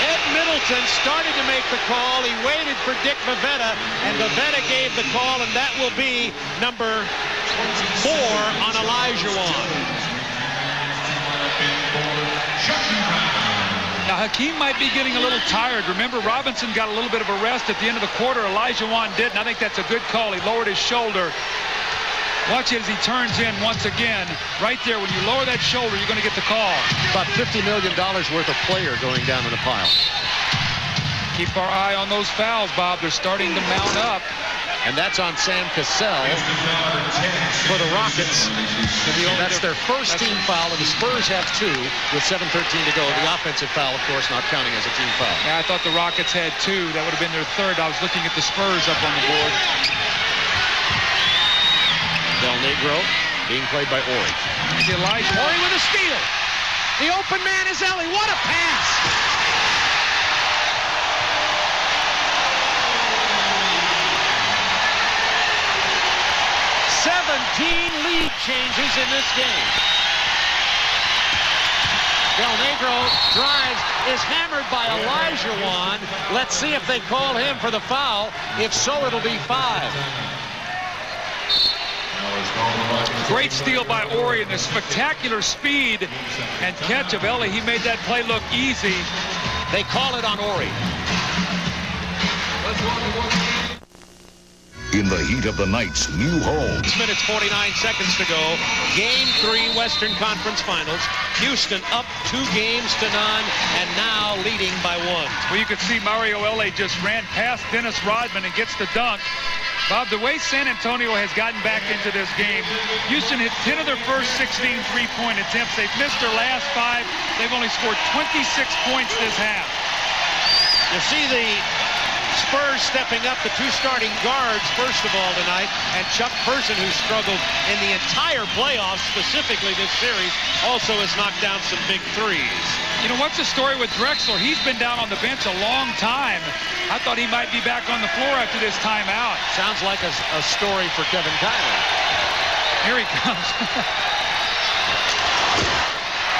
Ed Middleton started to make the call. He waited for Dick Bavetta, and Bavetta gave the call, and that will be number 4 on Olajuwon. Now, Hakeem might be getting a little tired. Remember, Robinson got a little bit of a rest at the end of the quarter. Olajuwon did, and I think that's a good call. He lowered his shoulder. Watch it as he turns in once again. Right there, when you lower that shoulder, you're going to get the call. About $50 million worth of player going down in the pile. Keep our eye on those fouls, Bob. They're starting to mount up. And that's on Sam Cassell for the Rockets. That's their first team foul, and the Spurs have 2 with 7:13 to go. The offensive foul, of course, not counting as a team foul. Yeah, I thought the Rockets had 2. That would have been their 3rd. I was looking at the Spurs up on the board. Del Negro being played by Ori. Ori with a steal. The open man is Ellie. What a pass! Lead changes in this game. Del Negro drives, is hammered by Olajuwon. Let's see if they call him for the foul. If so, it'll be 5. Great steal by Ori and the spectacular speed and catch of Ellie. He made that play look easy. They call it on Ori. In the heat of the night's new home. 6 minutes, 49 seconds to go. Game 3 Western Conference Finals. Houston up 2 games to none and now leading by 1. Well, you could see Mario Ellie just ran past Dennis Rodman and gets the dunk. Bob, the way San Antonio has gotten back into this game, Houston hit 10 of their first 16 3-point attempts. They've missed their last 5. They've only scored 26 points this half. You see the Spurs stepping up, the 2 starting guards, first of all, tonight, and Chuck Person, who struggled in the entire playoffs, specifically this series, also has knocked down some big threes. You know, what's the story with Drexler? He's been down on the bench a long time. I thought he might be back on the floor after this timeout. Sounds like a story for Kevin Kyler. Here he comes.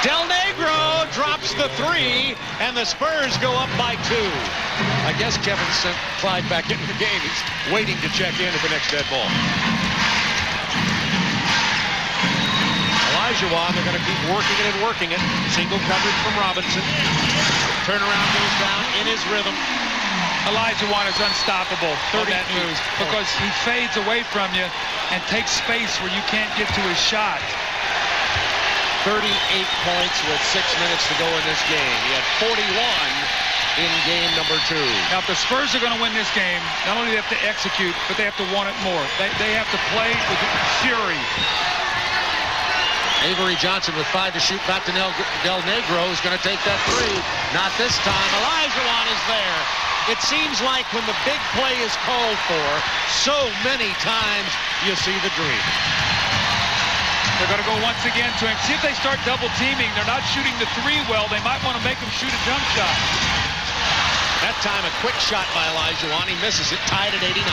Del Negro drops the 3, and the Spurs go up by 2. I guess Kevin sent Clyde back into the game. He's waiting to check in at the next dead ball. Olajuwon, they're going to keep working it and working it. Single coverage from Robinson. Turnaround goes down in his rhythm. Olajuwon is unstoppable on that move because he fades away from you and takes space where you can't get to his shot. 38 points with 6 minutes to go in this game. He had 41 in game number 2. Now, if the Spurs are going to win this game, not only do they have to execute, but they have to want it more. They have to play with fury. Avery Johnson with 5 to shoot. Back to Del Negro, who's going to take that 3. Not this time. Olajuwon is there. It seems like when the big play is called for, so many times you see the dream. They're going to go once again to him. See if they start double teaming. They're not shooting the 3 well. They might want to make him shoot a jump shot. That time a quick shot by Olajuwon. He misses it, tied at 89.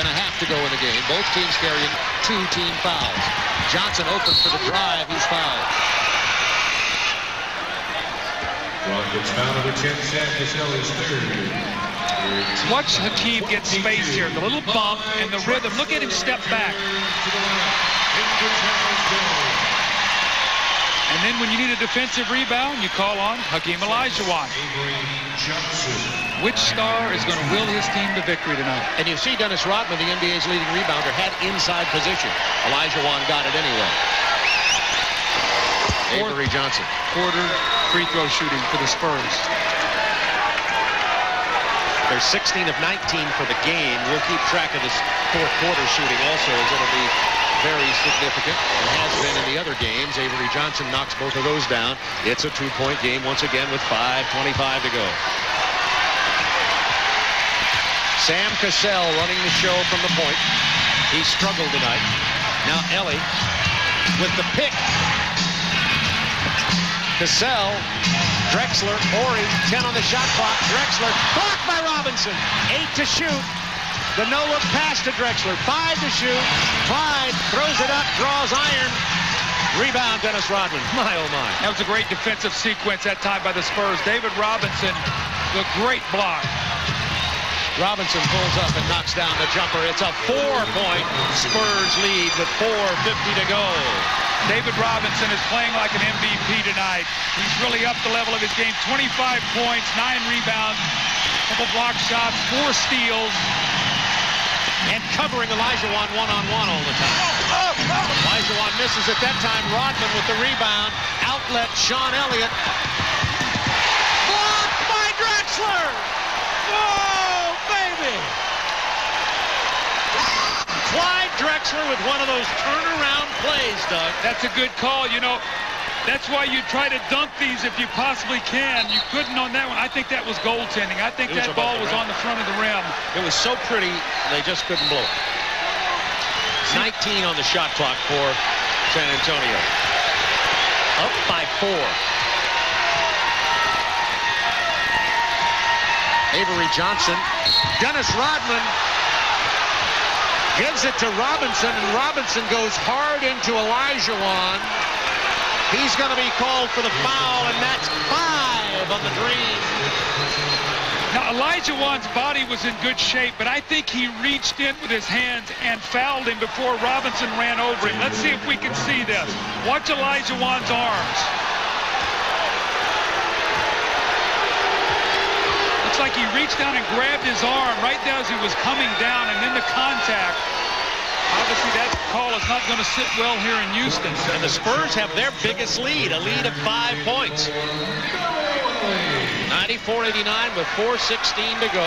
5.5 to go in the game. Both teams carrying 2 team fouls. Johnson open for the drive. He's fouled. Rockets foul number 10, Sam Cassell is 3rd. Watch Hakeem get space here. The little bump and the rhythm. Look at him step back. And then when you need a defensive rebound, you call on Hakeem Olajuwon. Which star is going to will his team to victory tonight? And you see Dennis Rodman, the NBA's leading rebounder, had inside position. Olajuwon got it anyway. Avery Johnson. Quarter free throw shooting for the Spurs. They're 16 of 19 for the game. We'll keep track of this 4th quarter shooting also, as it'll be very significant. It has been in the other games. Avery Johnson knocks both of those down. It's a 2-point game once again with 5:25 to go. Sam Cassell running the show from the point. He struggled tonight. Now Ellie with the pick. Cassell, Drexler, Ori, 10 on the shot clock. Drexler, blocked by Robinson. 8 to shoot. The no-look pass to Drexler. 5 to shoot. Clyde throws it up, draws iron. Rebound, Dennis Rodman. My, oh, my. That was a great defensive sequence that time by the Spurs. David Robinson, the great block. Robinson pulls up and knocks down the jumper. It's a 4-point Spurs lead with 4:50 to go. David Robinson is playing like an MVP tonight. He's really upped the level of his game. 25 points, 9 rebounds, couple block shots, 4 steals. And covering Olajuwon one-on-one all the time. Olajuwon misses at that time. Rodman with the rebound. Outlet, Sean Elliott. Blocked by Drexler! Whoa, baby! Drexler with one of those turnaround plays, Doug. That's a good call. You know, that's why you try to dunk these if you possibly can. You couldn't on that one. I think that was goaltending. I think that ball was on the front of the rim. It was so pretty, they just couldn't blow it. 19 on the shot clock for San Antonio. Up by 4. Avery Johnson. Dennis Rodman gives it to Robinson, and Robinson goes hard into Olajuwon. He's going to be called for the foul, and that's 5 on the Dream. Now, Olajuwon's body was in good shape, but I think he reached in with his hands and fouled him before Robinson ran over him. Let's see if we can see this. Watch Olajuwon's arms. Looks like he reached down and grabbed his arm right as he was coming down, and then the contact. Obviously, that call is not going to sit well here in Houston. And the Spurs have their biggest lead, a lead of 5 points. 94-89 with 4:16 to go.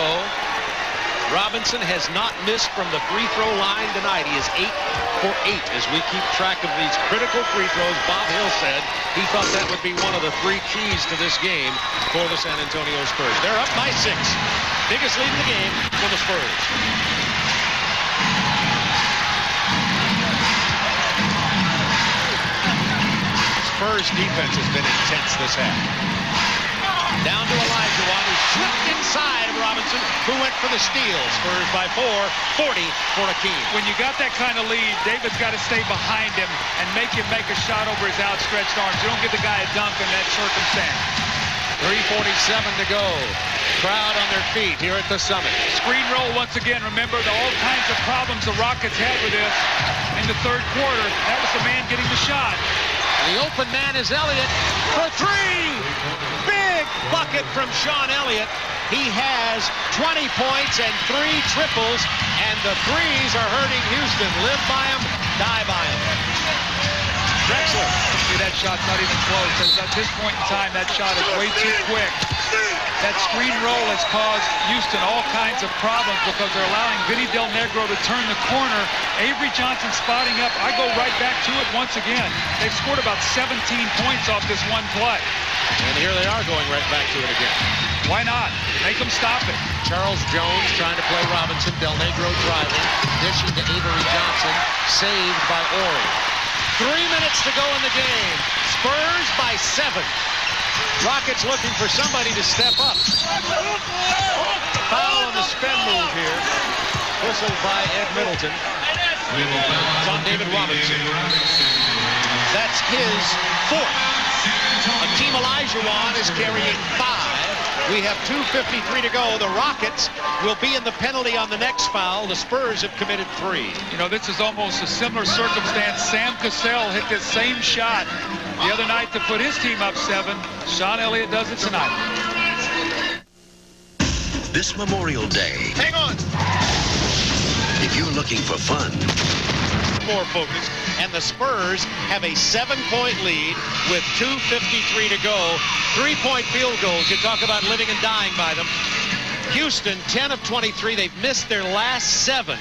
Robinson has not missed from the free throw line tonight. He is 8 for 8 as we keep track of these critical free throws. Bob Hill said he thought that would be one of the 3 keys to this game for the San Antonio Spurs. They're up by 6. Biggest lead in the game for the Spurs. Spurs defense has been intense this half. Down to Olajuwon, who slipped inside of Robinson, who went for the steal. Spurs by 4, 40 for Akeem. When you got that kind of lead, David's got to stay behind him and make him make a shot over his outstretched arms. You don't give the guy a dunk in that circumstance. 3:47 to go. Crowd on their feet here at the Summit. Screen roll once again. Remember all kinds of problems the Rockets had with this in the third quarter. That was the man getting the shot. The open man is Elliott for 3. Big bucket from Sean Elliott. He has 20 points and 3 triples, and the threes are hurting Houston. Live by him, die by him. Drexler. See, that shot's not even close. At this point in time, that shot is way too quick. That screen roll has caused Houston all kinds of problems because they're allowing Vinny Del Negro to turn the corner. Avery Johnson spotting up. I go right back to it once again. They've scored about 17 points off this one play. And here they are going right back to it again. Why not? Make them stop it. Charles Jones trying to play Robinson. Del Negro driving. Dishing to Avery Johnson. Saved by Ori. 3 minutes to go in the game. Spurs by 7. Rockets looking for somebody to step up. Foul on the spin move here. Whistled by Ed Middleton. It's on David Robinson. That's his 4th. Akeem Olajuwon is carrying 5. We have 2:53 to go. The Rockets will be in the penalty on the next foul. The Spurs have committed 3. You know, this is almost a similar circumstance. Sam Cassell hit this same shot the other night to put his team up 7. Sean Elliott does it tonight. This Memorial Day, hang on. If you're looking for fun, more focus, and the Spurs have a 7-point lead with 2:53 to go. 3-point field goals. You talk about living and dying by them. Houston, 10 of 23. They've missed their last 7.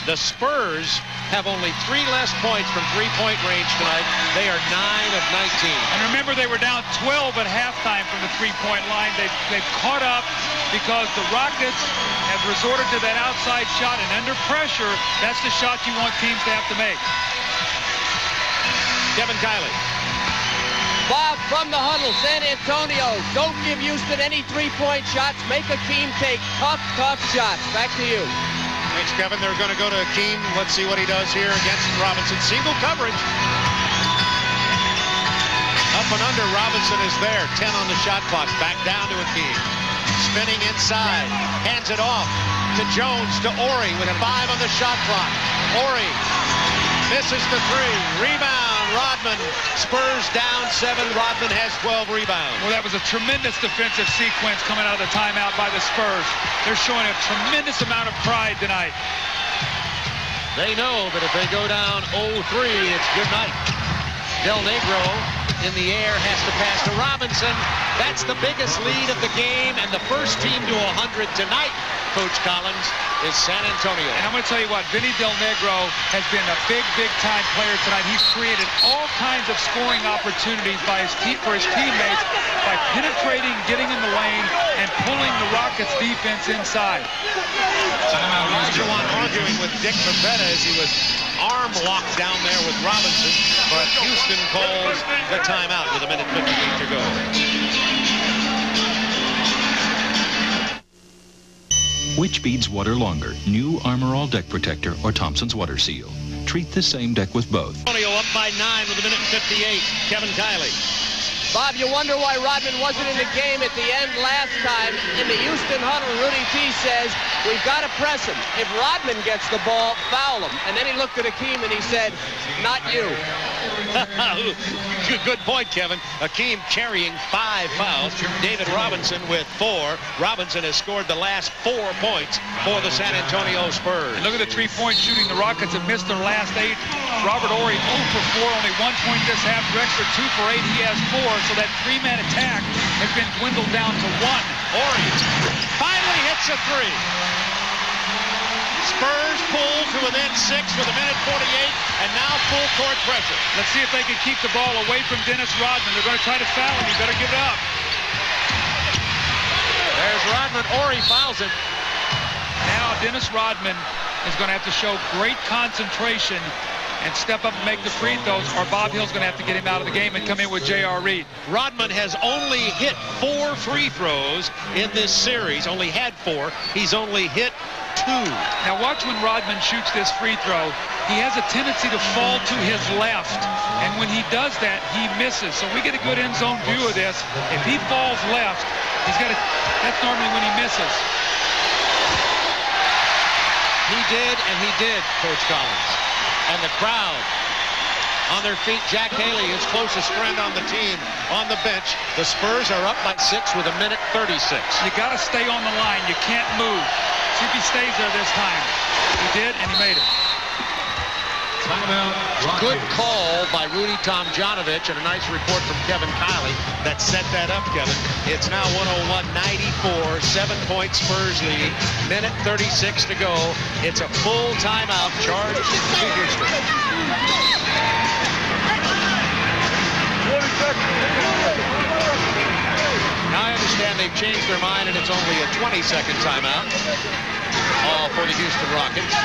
The Spurs have only 3 less points from 3-point range tonight. They are 9 of 19. And remember, they were down 12 at halftime from the 3-point line. They've caught up because the Rockets have resorted to that outside shot, and under pressure, that's the shot you want teams to have to make. Kevin Kiley. Bob, from the huddle, San Antonio, don't give Houston any 3-point shots. Make Akeem take tough shots. Back to you. Thanks, Kevin. They're going to go to Akeem. Let's see what he does here against Robinson. Single coverage. Up and under. Robinson is there. 10 on the shot clock. Back down to Akeem. Spinning inside. Hands it off to Jones, to Ori with 5 on the shot clock. Ori misses the 3. Rebound. Rodman. Spurs down 7. Rodman has 12 rebounds. Well, that was a tremendous defensive sequence coming out of the timeout by the Spurs. They're showing a tremendous amount of pride tonight. They know that if they go down 0-3, it's good night. Del Negro in the air has to pass to Robinson. That's the biggest lead of the game and the first team to 100 tonight, Coach Collins. is San Antonio. And I'm going to tell you what, Vinny Del Negro has been a big time player tonight. He's created all kinds of scoring opportunities for his teammates by penetrating, getting in the lane, and pulling the Rockets defense inside. Olajuwon arguing with Dick Pipetta as he was arm locked down there with Robinson, but Houston calls the timeout with 1:58 to go. Which beads water longer, new Armor All Deck Protector or Thompson's Water Seal? Treat the same deck with both. Antonio up by 9 with 1:58. Kevin Kiley. Bob, you wonder why Rodman wasn't in the game at the end last time. In the Houston huddle, Rudy T says, we've got to press him. If Rodman gets the ball, foul him. And then he looked at Hakeem and he said, not you. Good point, Kevin. Hakeem carrying 5 fouls. David Robinson with 4. Robinson has scored the last 4 points for the San Antonio Spurs. And look at the 3-point shooting. The Rockets have missed their last 8. Robert Horry 0 for 4, only 1 point this half. Drexler 2 for 8. He has 4. So that 3-man attack has been dwindled down to 1. Horry finally hits a 3. Spurs pull to within 6 with 1:48, and now full court pressure. Let's see if they can keep the ball away from Dennis Rodman. They're going to try to foul him. You better give it up. There's Rodman. Horry fouls him. Now Dennis Rodman is going to have to show great concentration and step up and make the free throws, or Bob Hill's going to have to get him out of the game and come in with J.R. Reed. Rodman has only hit 4 free throws in this series. Only had 4. He's only hit 2. Now watch when Rodman shoots this free throw. He has a tendency to fall to his left, and when he does that, he misses. So we get a good end zone view of this. If he falls left, that's normally when he misses. He did, Coach Collins. And the crowd on their feet. Jack Haley, his closest friend on the team, on the bench. The Spurs are up by 6 with 1:36. You got to stay on the line. You can't move. See if he stays there this time. He did, and he made it. Good call by Rudy Tomjanovich, and a nice report from Kevin Kiley that set that up, Kevin. It's now 101-94, 7-point Spurs lead, 1:36 to go. It's a full timeout charge to Houston. Now I understand they've changed their mind, and it's only a 20-second timeout. All for the Houston Rockets.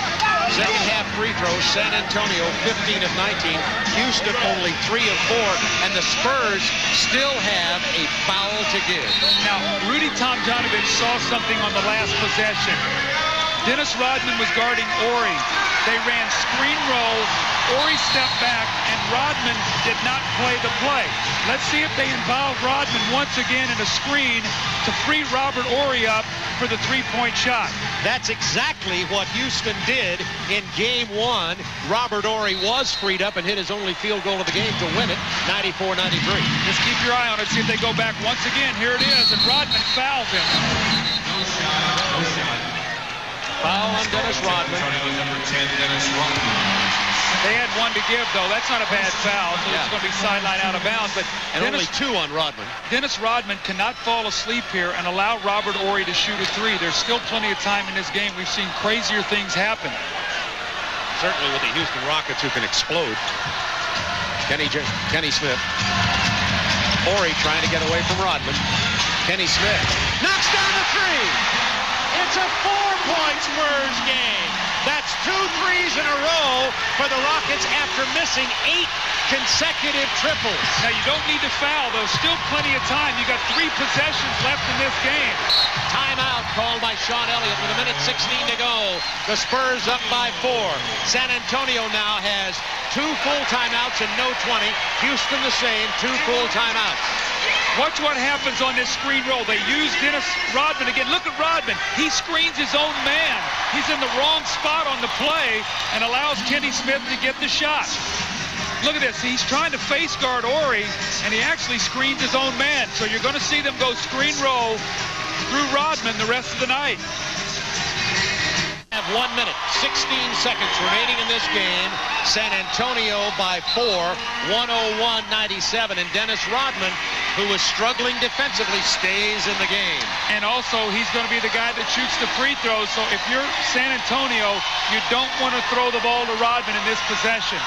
Second half free throws, San Antonio 15 of 19, Houston only 3 of 4, and the Spurs still have a foul to give. Now, Rudy Tomjanovich saw something on the last possession. Dennis Rodman was guarding Horry. They ran screen roll, Horry stepped back, and Rodman did not play the play. Let's see if they involve Rodman once again in a screen to free Robert Horry up for the 3-point shot. That's exactly what Houston did in Game 1. Robert Horry was freed up and hit his only field goal of the game to win it, 94-93. Just keep your eye on it, see if they go back once again. Here it is, and Rodman fouls him. Foul on Dennis Rodman. They had 1 to give, though. That's not a bad foul, so it's going to be sideline out of bounds. But only 2 on Rodman. Dennis Rodman cannot fall asleep here and allow Robert Horry to shoot a 3. There's still plenty of time in this game. We've seen crazier things happen. Certainly with the Houston Rockets, who can explode. Kenny Smith. Horry trying to get away from Rodman. Kenny Smith knocks down the 3. It's a 4-point Spurs game. That's 2 threes in a row for the Rockets after missing 8 consecutive triples. Now, you don't need to foul, though. Still plenty of time. You got 3 possessions left in this game. Timeout called by Sean Elliott with 1:16 to go. The Spurs up by 4. San Antonio now has 2 full timeouts and no 20. Houston the same, 2 full timeouts. Watch what happens on this screen roll. They use Dennis Rodman again. Look at Rodman. He screens his own man. He's in the wrong spot on the play and allows Kenny Smith to get the shot. Look at this. He's trying to face guard Horry, and he actually screens his own man. So you're going to see them go screen roll through Rodman the rest of the night. Have 1 minute, 16 seconds remaining in this game. San Antonio by 4, 101-97, and Dennis Rodman who was struggling defensively, stays in the game. And also, he's going to be the guy that shoots the free throws. So if you're San Antonio, you don't want to throw the ball to Rodman in this possession.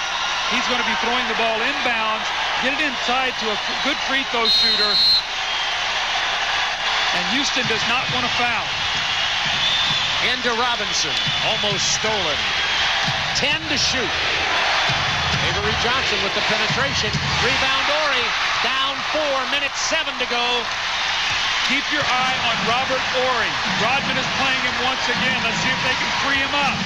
He's going to be throwing the ball inbounds, get it inside to a good free throw shooter. And Houston does not want to foul. Into Robinson, almost stolen. 10 to shoot. Avery Johnson with the penetration. Rebound Horry. Down 4, minutes 7 to go. Keep your eye on Robert Horry. Rodman is playing him once again. Let's see if they can free him up.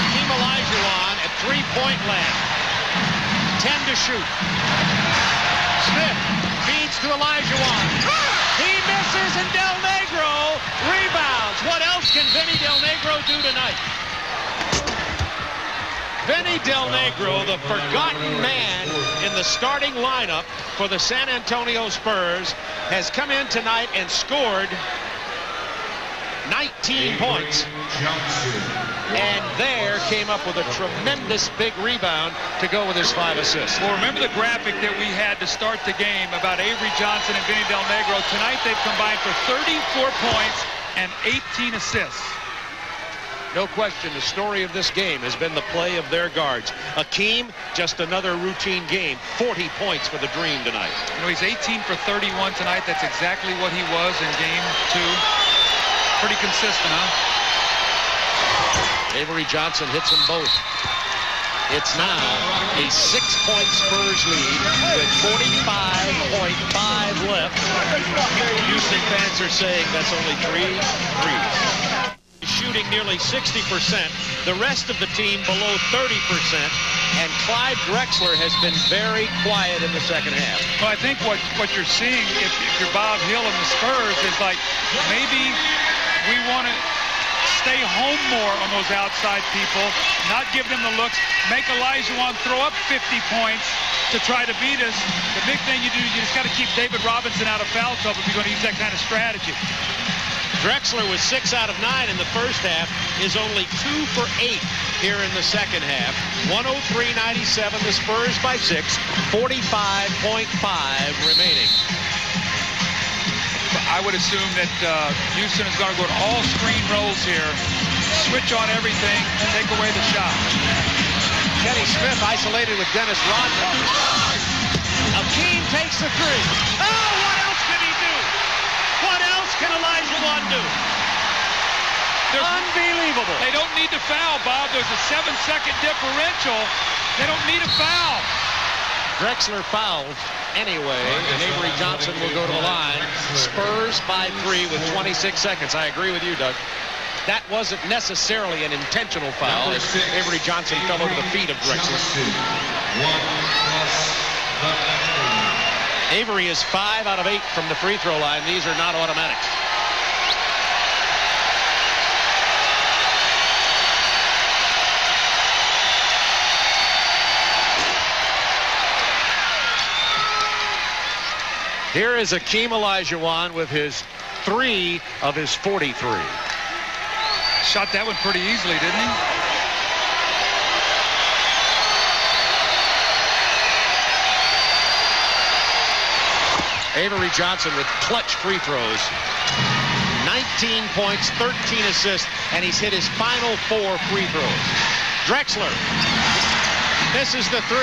Hakeem Olajuwon at three-point land. 10 to shoot. Smith feeds to Olajuwon. He misses, and Del Negro rebounds. What else can Vinny Del Negro do tonight? Vinny Del Negro, the forgotten man in the starting lineup for the San Antonio Spurs, has come in tonight and scored 19 points. And there came up with a tremendous big rebound to go with his 5 assists. Well, remember the graphic that we had to start the game about Avery Johnson and Vinny Del Negro. Tonight they've combined for 34 points and 18 assists. No question, the story of this game has been the play of their guards. Hakeem, just another routine game. 40 points for the Dream tonight. You know, he's 18 for 31 tonight. That's exactly what he was in game 2. Pretty consistent, huh? Avery Johnson hits them both. It's now a 6-point Spurs lead with 45.5 left. Houston fans are saying that's only 3 threes. Shooting nearly 60%. The rest of the team below 30%. And Clyde Drexler has been very quiet in the second half. Well, I think what you're seeing, if you're Bob Hill and the Spurs, is like maybe we want to stay home more on those outside people, not give them the looks, make Olajuwon throw up 50 points to try to beat us. The big thing you do, you just got to keep David Robinson out of foul trouble if you're going to use that kind of strategy. Drexler was 6 out of 9 in the first half, is only 2 for 8 here in the second half. 103-97, the Spurs by 6, 45.5 remaining. I would assume that Houston is going to go to all screen rolls here, switch on everything, take away the shot. Kenny Smith isolated with Dennis Rodman. Hakeem takes the 3. Oh, what else can he do? What else can Olajuwon do? Unbelievable. They don't need to foul, Bob. There's a 7-second differential. They don't need a foul. Drexler fouled anyway, and Avery Johnson will go to the line. Spurs by 3 with 26 seconds. I agree with you, Doug. That wasn't necessarily an intentional foul. Avery Johnson fell over the feet of Drexler. Avery is 5 out of 8 from the free throw line. These are not automatics. Here is Hakeem Olajuwon with his 3 of his 43. Shot that one pretty easily, didn't he? Avery Johnson with clutch free throws. 19 points, 13 assists, and he's hit his final 4 free throws. Drexler misses the 3.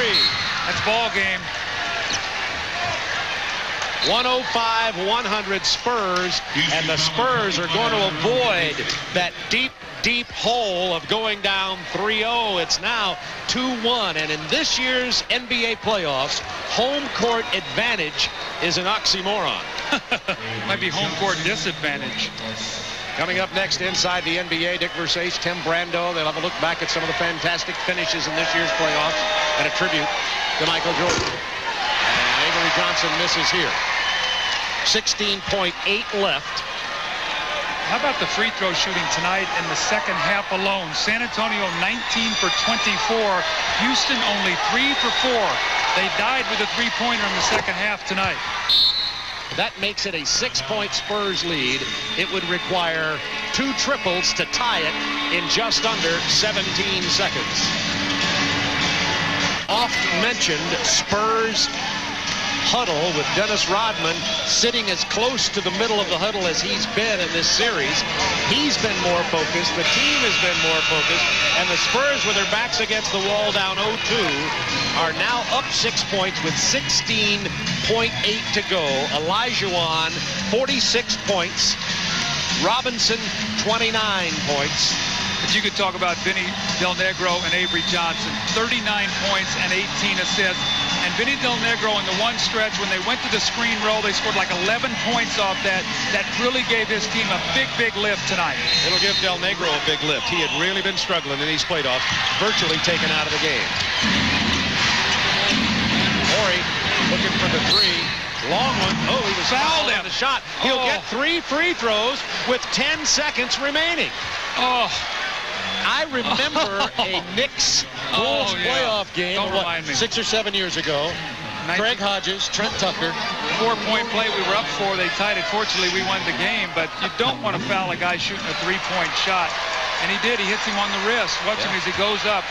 That's ball game. 105-100 Spurs, and the Spurs are going to avoid that deep hole of going down 3-0. It's now 2-1, and in this year's NBA playoffs, home court advantage is an oxymoron. Might be home court disadvantage. Coming up next inside the NBA, Dick Versace, Tim Brando. They'll have a look back at some of the fantastic finishes in this year's playoffs and a tribute to Michael Jordan. And Avery Johnson misses here. 16.8 left. How about the free throw shooting tonight in the second half alone? San Antonio 19 for 24. Houston only 3 for 4. They died with a three-pointer in the second half tonight. That makes it a 6-point Spurs lead. It would require 2 triples to tie it in just under 17 seconds. Oft-mentioned Spurs huddle with Dennis Rodman sitting as close to the middle of the huddle as he's been in this series. He's been more focused. The team has been more focused. And the Spurs, with their backs against the wall down 0-2, are now up 6 points with 16.8 to go. Olajuwon, 46 points. Robinson, 29 points. But you could talk about Vinny Del Negro and Avery Johnson. 39 points and 18 assists. And Vinny Del Negro in the one stretch, when they went to the screen roll, they scored like 11 points off that. That really gave his team a big, big lift tonight. It'll give Del Negro a big lift. He had really been struggling in these playoffs, virtually taken out of the game. Horry looking for the three. Long one. Oh, he was fouled on the shot. He'll get 3 free throws with 10 seconds remaining. Oh. I remember a Knicks Bulls playoff game, 6 or 7 years ago. Greg Hodges, Trent Tucker. 4-point play. We were up 4. They tied it. Fortunately, we won the game. But you don't want to foul a guy shooting a 3-point shot. And he did. He hits him on the wrist. Watch him as he goes up.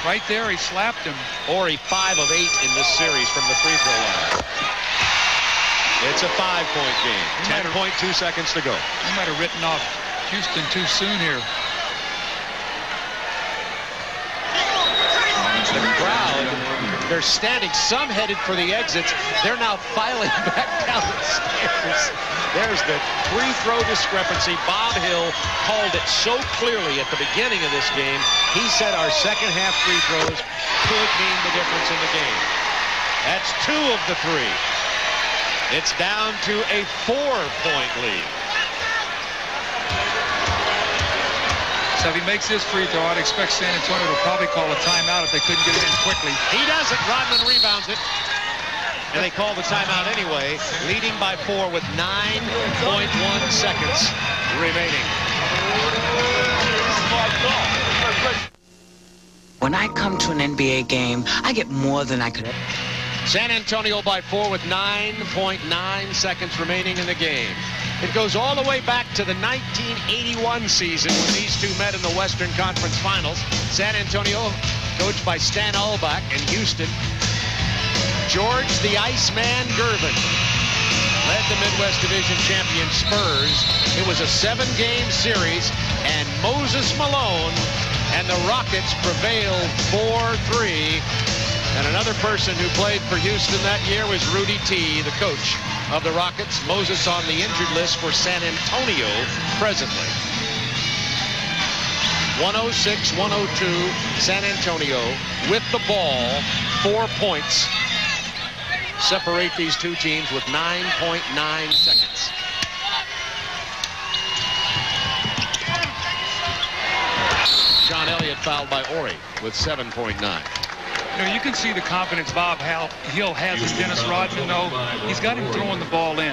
Right there, he slapped him. Horry 5 of 8 in this series from the free throw line. It's a 5-point game. 10.2 seconds to go. He might have written off Houston too soon here. The crowd, they're standing, some headed for the exits. They're now filing back down the stairs. There's the free throw discrepancy. Bob Hill called it so clearly at the beginning of this game. He said our second half free throws could mean the difference in the game. That's 2 of the 3. It's down to a 4-point lead. So if he makes his free throw, I'd expect San Antonio to probably call a timeout if they couldn't get it in quickly. He doesn't. Rodman rebounds it. And they call the timeout anyway, leading by 4 with 9.1 seconds remaining. When I come to an NBA game, I get more than I could. San Antonio by 4 with 9.9 seconds remaining in the game. It goes all the way back to the 1981 season when these two met in the Western Conference Finals. San Antonio, coached by Stan Ulbach, and Houston. George the Iceman Gervin led the Midwest Division champion Spurs. It was a 7-game series, and Moses Malone and the Rockets prevailed 4-3. And another person who played for Houston that year was Rudy T, the coach of the Rockets. Moses on the injured list for San Antonio presently. 106-102, San Antonio with the ball. 4 points separate these two teams with 9.9 seconds. John Elliott fouled by Horry with 7.9. You know, you can see the confidence Bob Hill has in Dennis Rodman, though. He's got him throwing the ball in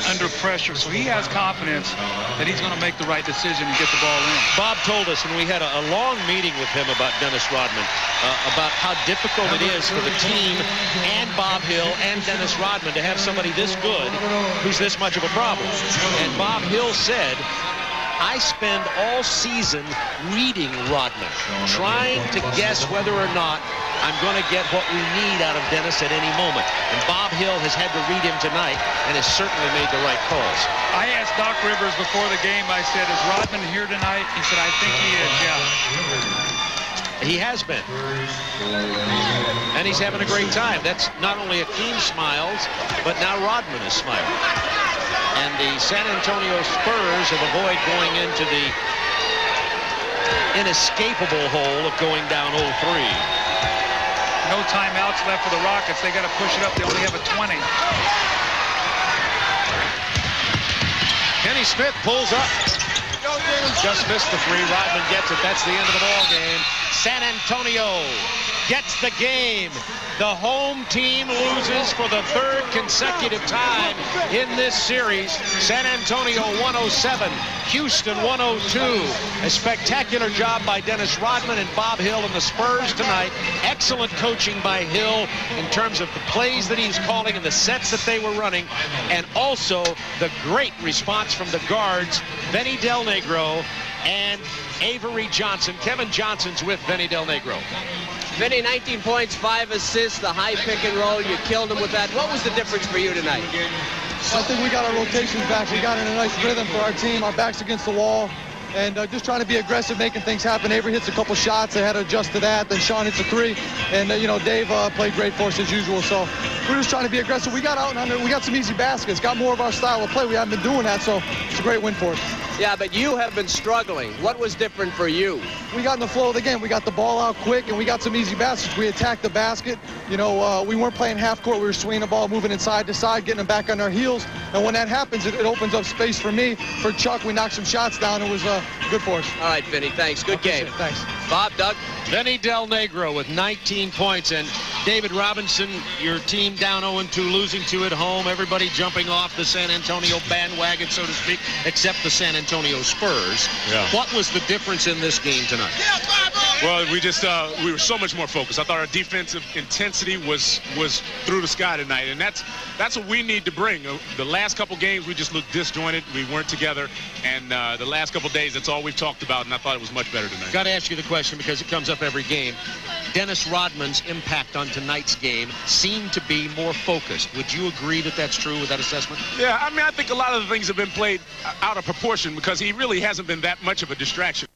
under pressure, so he has confidence that he's going to make the right decision and get the ball in. Bob told us, and we had a long meeting with him about Dennis Rodman, about how difficult it is for the team and Bob Hill and Dennis Rodman to have somebody this good who's this much of a problem. And Bob Hill said, I spend all season reading Rodman, trying to guess whether or not I'm going to get what we need out of Dennis at any moment. And Bob Hill has had to read him tonight and has certainly made the right calls. I asked Doc Rivers before the game, I said, is Rodman here tonight? He said, I think he is, yeah. He has been. And he's having a great time. That's not only Akeem smiles, but now Rodman is smiling. And the San Antonio Spurs have avoided going into the inescapable hole of going down 0-3. No timeouts left for the Rockets. They got to push it up. They only have a 20. Kenny Smith pulls up. Just missed the 3. Rodman gets it. That's the end of the ball game. San Antonio gets the game. The home team loses for the 3rd consecutive time in this series. San Antonio 107, Houston 102. A spectacular job by Dennis Rodman and Bob Hill and the Spurs tonight. Excellent coaching by Hill in terms of the plays that he's calling and the sets that they were running. And also the great response from the guards, Vinny Del Negro and Avery Johnson. Kevin Johnson's with Vinny Del Negro. Vinny, 19 points, 5 assists, the high pick and roll. You killed him with that. What was the difference for you tonight? I think we got our rotations back. We got in a nice rhythm for our team. Our back's against the wall. And just trying to be aggressive, making things happen. Avery hits a couple shots. They had to adjust to that. Then Sean hits a 3. And, you know, Dave played great for us as usual. So we're just trying to be aggressive. We got out and under. We got some easy baskets. Got more of our style of play. We haven't been doing that, so it's a great win for us. Yeah, but you have been struggling. What was different for you? We got in the flow of the game. We got the ball out quick, and we got some easy baskets. We attacked the basket. You know, we weren't playing half court. We were swinging the ball, moving inside to side, getting them back on our heels. And when that happens, it opens up space for me. For Chuck, we knocked some shots down. It was good for us. All right, Vinny, thanks. Good game. Thanks. Bob, Doug? Vinny Del Negro with 19 points. And David Robinson, your team down 0-2, losing 2 at home. Everybody jumping off the San Antonio bandwagon, so to speak, except the San Antonio Spurs. Yeah. What was the difference in this game tonight? Well, we were so much more focused. I thought our defensive intensity was through the sky tonight, and that's what we need to bring. The last couple games, we just looked disjointed. We weren't together, and the last couple days, that's all we've talked about, and I thought it was much better tonight. Got to ask you the question because it comes up every game. Dennis Rodman's impact on tonight's game seemed to be more focused. Would you agree that that's true with that assessment? Yeah, I mean, I think a lot of the things have been played out of proportion because he really hasn't been that much of a distraction.